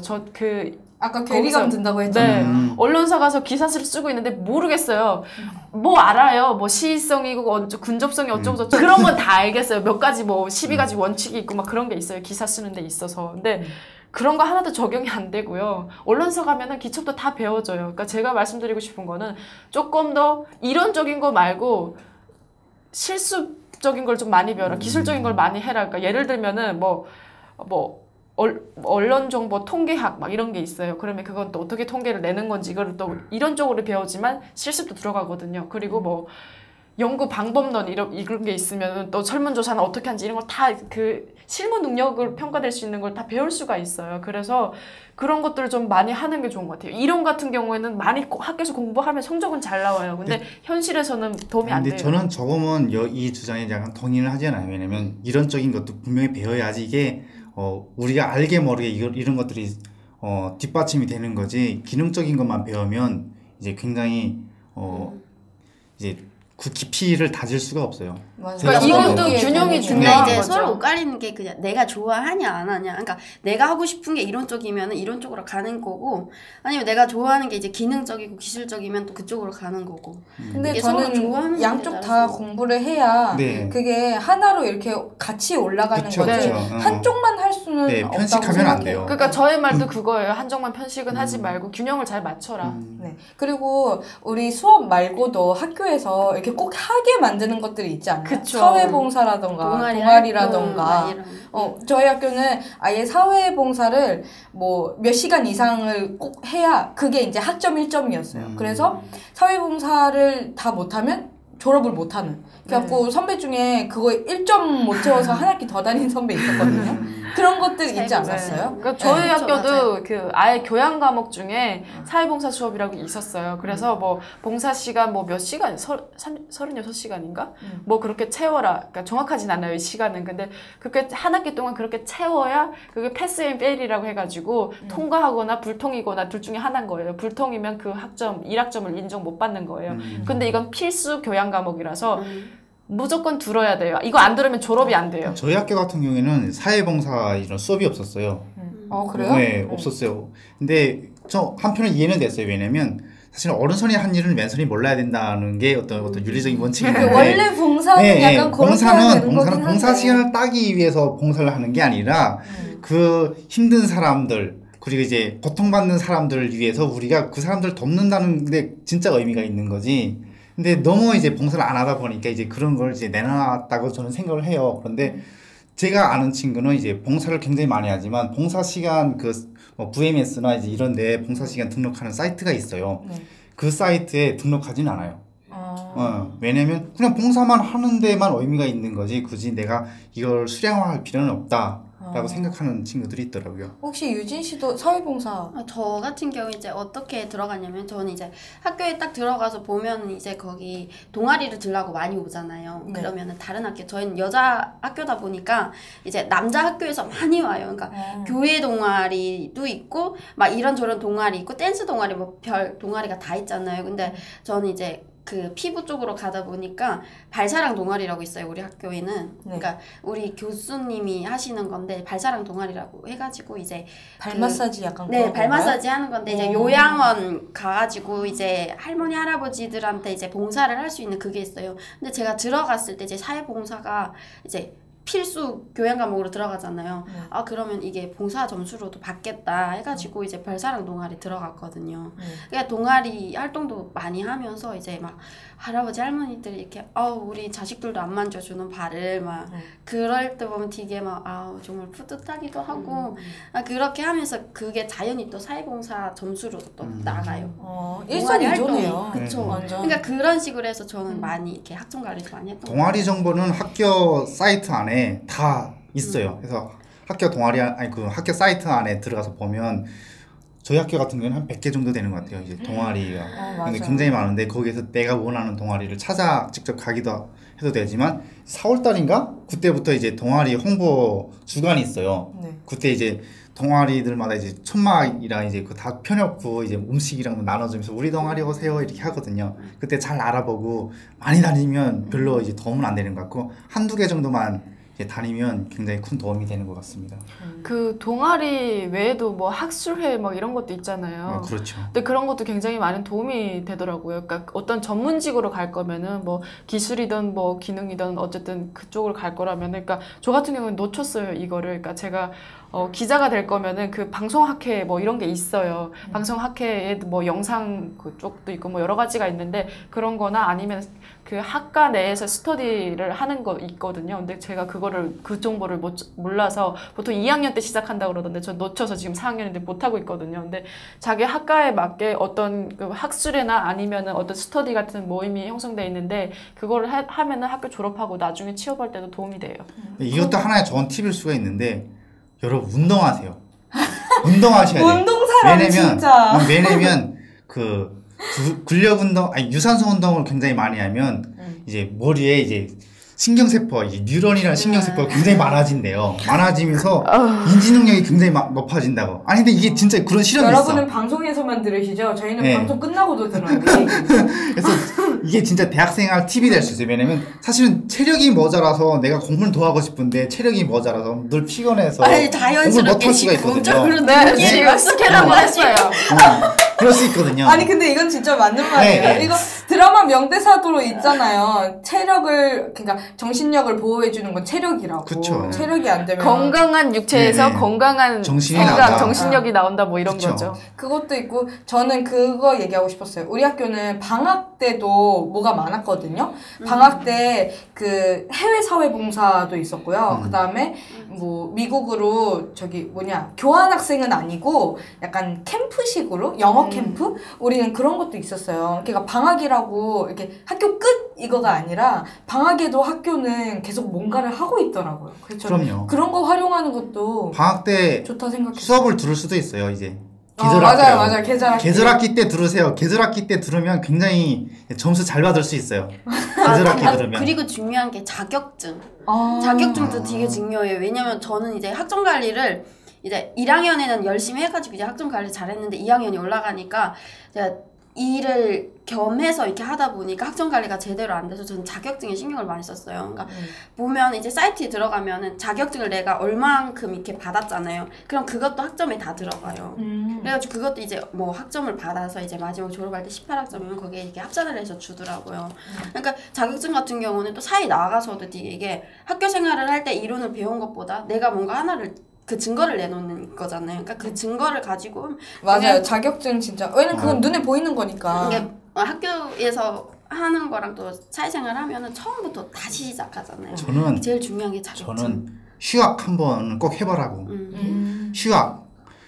아까 괴리감 든다고 했잖아요. 네. 언론사 가서 기사를 쓰고 있는데 모르겠어요. 뭐 알아요. 뭐 시의성이고 근접성이 어쩌고저쩌고 그런 건 다 알겠어요. 몇 가지 12가지 원칙이 있고 막 그런 게 있어요. 기사 쓰는 데 있어서. 근데 그런 거 하나도 적용이 안 되고요. 언론사 가면은 기초도 다 배워져요. 그러니까 제가 말씀드리고 싶은 거는 조금 더 이론적인 거 말고 실습적인 걸 좀 많이 배워라. 기술적인 걸 많이 해라. 그러니까 예를 들면은 언론 정보 통계학 막 이런 게 있어요. 그러면 그건 또 어떻게 통계를 내는 건지 이거를 또 이론적으로 배우지만 실습도 들어가거든요. 그리고 연구 방법론 이런 게 있으면 또 설문조사는 어떻게 하는지 이런 걸 다 그 실무 능력을 평가될 수 있는 걸 다 배울 수가 있어요. 그래서 그런 것들을 좀 많이 하는 게 좋은 것 같아요. 이론 같은 경우에는 많이 학교에서 공부하면 성적은 잘 나와요. 근데 현실에서는 도움이 안 돼요. 근데 저는 조금은 이 주장에 약간 동의를 하지 않아요. 왜냐면 이론적인 것도 분명히 배워야지 이게 우리가 알게 모르게 이런 것들이 뒷받침이 되는 거지 기능적인 것만 배우면 이제 굉장히 이제 그 깊이를 다질 수가 없어요. 그러니까 이것도 균형이 중요한 이제 거죠. 서로 엇갈리는 게 그냥 내가 좋아하냐 안 하냐. 그러니까 내가 하고 싶은 게 이론적이면 이론적으로 가는 거고 아니면 내가 좋아하는 게 이제 기능적이고 기술적이면 또 그쪽으로 가는 거고. 근데 이게 서로 저는 좋아하는 양쪽 문제에 다 따라서. 공부를 해야 네. 그게 하나로 이렇게 같이 올라가는 그쵸, 거지 그쵸. 한쪽만 할 수는 네, 없다고 편식하면 안 생각해요. 돼요. 그러니까 저의 말도 그거예요. 한쪽만 편식은 하지 말고 균형을 잘 맞춰라. 네. 그리고 우리 수업 말고도 학교에서 이렇게 꼭 하게 만드는 것들이 있지 않나요? 그쵸. 사회봉사라던가 동아리라던가 이런. 저희 학교는 아예 사회봉사를 몇 시간 이상을 꼭 해야 그게 이제 학점 1점이었어요. 그래서 사회봉사를 다 못하면 졸업을 못하는. 그래갖고 선배 중에 그거 1점 못 채워서 한 학기 더 다닌 선배 있었거든요. 그런 것들 있지 않았어요? 그러니까 저희 네. 학교도 아예 교양 과목 중에 사회봉사 수업이라고 있었어요. 그래서 봉사 시간 몇 시간 36시간인가? 그렇게 채워라. 그러니까 정확하진 않아요, 이 시간은. 근데 그렇게 한 학기 동안 그렇게 채워야 그게 패스 앤 페일이라고 해가지고 통과하거나 불통이거나 둘 중에 하나인 거예요. 불통이면 그 학점 1학점을 인정 못 받는 거예요. 근데 이건 필수 교양 과목이라서 무조건 들어야 돼요. 이거 안 들으면 졸업이 안 돼요. 저희 학교 같은 경우에는 사회봉사 이런 수업이 없었어요. 그래요? 네, 없었어요. 근데 저 한편은 이해는 됐어요. 왜냐면 사실 오른손이 한 일은 왼손이 몰라야 된다는 게 어떤 윤리적인 원칙인데 원래 봉사는 약간 봉사는 봉사 시간을 따기 위해서 봉사를 하는 게 아니라 그 힘든 사람들 그리고 이제 고통받는 사람들을 위해서 우리가 그 사람들을 돕는다는 데 진짜 의미가 있는 거지. 근데 너무 이제 봉사를 안 하다 보니까 이제 그런 걸 이제 내놨다고 저는 생각을 해요. 그런데 제가 아는 친구는 이제 봉사를 굉장히 많이 하지만 봉사 시간 VMS나 이제 이런데 봉사 시간 등록하는 사이트가 있어요. 그 사이트에 등록하진 않아요. 왜냐면 그냥 봉사만 하는 데만 의미가 있는 거지 굳이 내가 이걸 수량화할 필요는 없다라고 생각하는 친구들이 있더라고요. 혹시 유진 씨도 사회봉사? 저 같은 경우 이제 어떻게 들어갔냐면 저는 이제 학교에 딱 들어가서 보면 이제 거기 동아리를 들라고 많이 오잖아요. 네. 그러면은 다른 학교 저희는 여자 학교다 보니까 이제 남자 학교에서 많이 와요. 그러니까 교회 동아리도 있고 막 이런저런 동아리 있고 댄스 동아리 별 동아리가 다 있잖아요. 근데 저는 이제 그 피부 쪽으로 가다 보니까 발사랑 동아리라고 있어요. 우리 학교에는. 그러니까 우리 교수님이 하시는 건데 발사랑 동아리라고 해가지고 이제 발 마사지 약간 네, 발 마사지 하는 건데 이제 요양원 가가지고 이제 할머니 할아버지들한테 이제 봉사를 할 수 있는 그게 있어요. 근데 제가 들어갔을 때 이제 사회봉사가 이제 필수 교양 과목으로 들어가잖아요. 네. 아 그러면 이게 봉사 점수로도 받겠다 해가지고 이제 별사랑 동아리 들어갔거든요. 그러니까 동아리 활동도 많이 하면서 이제 막 할아버지 할머니들이 이렇게 우리 자식들도 안 만져주는 발을 막 그럴 때 보면 되게 막 정말 뿌듯하기도 하고 그렇게 하면서 그게 자연히 또 사회봉사 점수로도 또 나가요. 일석이조네요. 그쵸. 완전. 그러니까 그런 식으로 해서 저는 많이 이렇게 학점 관리도 많이 했던 동아리 정보는 학교 사이트 안에 다 있어요. 그래서 학교 동아리 그 학교 사이트 안에 들어가서 보면 저희 학교 같은 경우는 한 100개 정도 되는 것 같아요. 이제 동아리가 근데 굉장히 많은데 거기에서 내가 원하는 동아리를 찾아 직접 가기도 해도 되지만 4월 달인가 그때부터 이제 동아리 홍보 주간이 있어요. 네. 그때 이제 동아리들마다 이제 천막이랑 이제 그 다 펴놓고 이제 음식이랑 나눠주면서 우리 동아리 오세요 이렇게 하거든요. 그때 잘 알아보고 많이 다니면 별로 이제 도움은 안 되는 것 같고 한두 개 정도만 이제 다니면 굉장히 큰 도움이 되는 것 같습니다. 그 동아리 외에도 뭐 학술회 막 이런 것도 있잖아요. 그렇죠. 근데 그런 것도 굉장히 많은 도움이 되더라고요. 그러니까 어떤 전문직으로 갈 거면은 뭐 기술이든 뭐 기능이든 어쨌든 그쪽으로 갈 거라면은 그러니까 저 같은 경우는 놓쳤어요 이거를. 그러니까 제가 기자가 될 거면은 그 방송학회 뭐 이런 게 있어요. 방송학회에 뭐 영상 그쪽도 있고 뭐 여러 가지가 있는데 그런 거나 아니면 그 학과 내에서 스터디를 하는 거 있거든요. 근데 제가 그 정보를 몰라서 보통 2학년 때 시작한다고 그러던데 전 놓쳐서 지금 4학년인데 못하고 있거든요. 근데 자기 학과에 맞게 어떤 그 학술회나 아니면은 어떤 스터디 같은 모임이 형성돼 있는데 그거를 하면은 학교 졸업하고 나중에 취업할 때도 도움이 돼요. 이것도 하나의 좋은 팁일 수가 있는데 여러분 운동하세요. 운동하셔야 돼요. 운동사람 진짜. 왜냐면 그 근력 운동, 유산소 운동을 굉장히 많이 하면 이제 머리에 이제 신경세포, 이제 뉴런이라는 신경세포가 굉장히 많아진대요. 많아지면서 인지 능력이 굉장히 높아진다고. 아니 근데 이게 진짜 그런 실험이 있어. 여러분은 방송에서만 들으시죠? 저희는 네. 방송 끝나고도 들어요. 그래서 이게 진짜 대학생활 팁이 될 수 있어요. 왜냐면 사실은 체력이 모자라서 내가 공부를 더 하고 싶은데 체력이 모자라서 늘 피곤해서 공부를 못 할 수가 있거든요. 네, 지금 스캔하고 했어요. 그럴 수 있거든요. 아니 근데 이건 진짜 맞는 말이에요. 네. 이거 드라마 명대사도로 있잖아요. 체력을 그러니까 정신력을 보호해주는 건 체력이라고. 그쵸. 체력이 안 되면 건강한 육체에서 네네. 건강한 정신이 생각, 나온다. 정신력이 나온다 뭐 이런 그쵸. 거죠. 그것도 있고 저는 그거 얘기하고 싶었어요. 우리 학교는 방학 때도 뭐가 많았거든요. 방학 때 그 해외 사회 봉사도 있었고요. 그다음에 뭐 미국으로 교환 학생은 아니고 약간 캠프식으로 영어 캠프? 우리는 그런 것도 있었어요. 그러니까 방학이라고 이렇게 학교 끝 이거가 아니라 방학에도 학교는 계속 뭔가를 하고 있더라고요. 그래서 그럼요. 그런 거 활용하는 것도 방학 때 좋다 생각해요. 수업을 들을 수도 있어요. 이제 맞아요. 계절학기. 계절학기 때 들으세요. 계절학기 때 들으면 굉장히 점수 잘 받을 수 있어요. 계절학기 들으면. 그리고 중요한 게 자격증. 자격증도 되게 중요해요. 왜냐면 저는 이제 학점 관리를 이제 1학년에는 열심히 해가지고 이제 학점 관리 잘했는데 2학년이 올라가니까 제가 일을 겸해서 이렇게 하다 보니까 학점 관리가 제대로 안 돼서 저는 자격증에 신경을 많이 썼어요. 그러니까 보면 이제 사이트에 들어가면은 자격증을 내가 얼만큼 이렇게 받았잖아요. 그럼 그것도 학점에 다 들어가요. 그래가지고 그것도 이제 뭐 학점을 받아서 이제 마지막 졸업할 때 18학점이면 거기에 이렇게 합산을 해서 주더라고요. 그러니까 자격증 같은 경우는 또 사회 나가서도 이게 학교 생활을 할 때 이론을 배운 것보다 내가 뭔가 하나를 그 증거를 내놓는 거잖아요. 그러니까 그 증거를 가지고 맞아요. 자격증 진짜. 왜냐면 그건 눈에 보이는 거니까. 이게 학교에서 하는 거랑 또 사회생활 하면은 처음부터 다시 시작하잖아요. 저는 제일 중요한 게 자격증. 저는 휴학 한번 꼭 해보라고.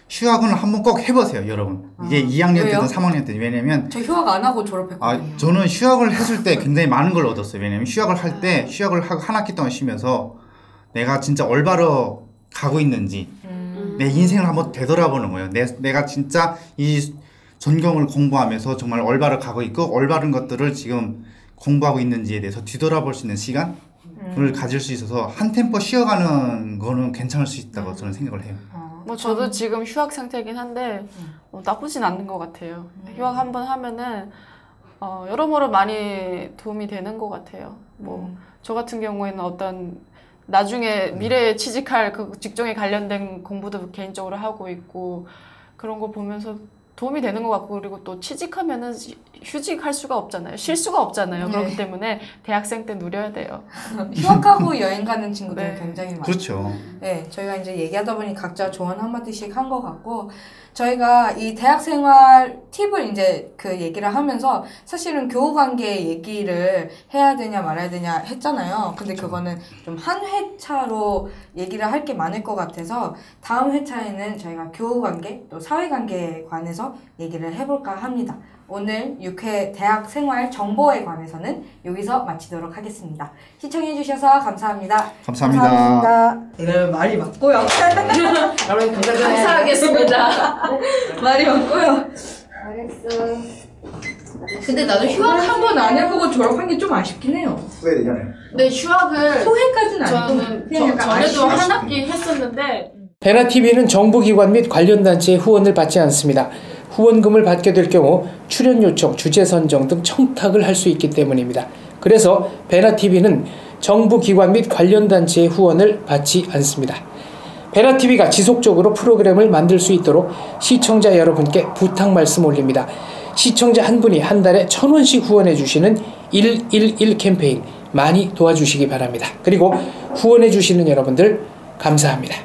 휴학은 한번 꼭 해보세요, 여러분. 이게 2학년 왜요? 때든 3학년 때든. 왜냐면 저 휴학 안 하고 졸업했거든요. 저는 휴학을 했을 때 굉장히 많은 걸 얻었어요. 왜냐면 휴학을 할 때 휴학을 하고 한 학기 동안 쉬면서 내가 진짜 올바로 가고 있는지 내 인생을 한번 되돌아보는 거예요. 내가 진짜 이 전공을 공부하면서 정말 올바로 가고 있고 올바른 것들을 지금 공부하고 있는지에 대해서 뒤돌아볼 수 있는 시간을 가질 수 있어서 한 템포 쉬어가는 거는 괜찮을 수 있다고 저는 생각을 해요. 뭐 저도 지금 휴학 상태이긴 한데 나쁘진 않는 것 같아요. 휴학 한번 하면은 여러모로 많이 도움이 되는 것 같아요. 뭐 저 같은 경우에는 어떤 나중에 미래에 취직할 그 직종에 관련된 공부도 개인적으로 하고 있고 그런 거 보면서 도움이 되는 것 같고 그리고 또 취직하면은 휴직할 수가 없잖아요. 쉴 수가 없잖아요. 네. 그렇기 때문에 대학생 때 누려야 돼요. 휴학하고 여행 가는 친구들 네. 굉장히 많아요. 그렇죠. 네, 저희가 이제 얘기하다 보니 각자 조언 한마디씩 한 것 같고, 저희가 이 대학생활 팁을 이제 그 얘기를 하면서 사실은 교우관계 얘기를 해야 되냐 말아야 되냐 했잖아요. 근데 그거는 좀 한 회차로 얘기를 할 게 많을 것 같아서 다음 회차에는 저희가 교우관계 또 사회관계에 관해서 얘기를 해볼까 합니다. 오늘 6회 대학생활 정보에 관해서는 여기서 마치도록 하겠습니다. 시청해주셔서 감사합니다. 감사합니다. 이걸 말이 맞고요. 여러분 감사하겠습니다. 말이 맞고요. 잘했어. 근데 나도 휴학 한 번 안 해보고 졸업한 게 좀 아쉽긴 해요. 왜 되잖아요. 근데 휴학을 소회까지는 아니고 저는 그냥 약간 전에도 아쉬워. 한 학기 했었는데 베나TV는 정부기관 및 관련 단체의 후원을 받지 않습니다. 후원금을 받게 될 경우 출연 요청, 주제 선정 등 청탁을 할 수 있기 때문입니다. 그래서 베나TV는 정부기관 및 관련 단체의 후원을 받지 않습니다. 베나TV가 지속적으로 프로그램을 만들 수 있도록 시청자 여러분께 부탁 말씀 올립니다. 시청자 한 분이 한 달에 1,000원씩 후원해 주시는 111 캠페인 많이 도와주시기 바랍니다. 그리고 후원해 주시는 여러분들 감사합니다.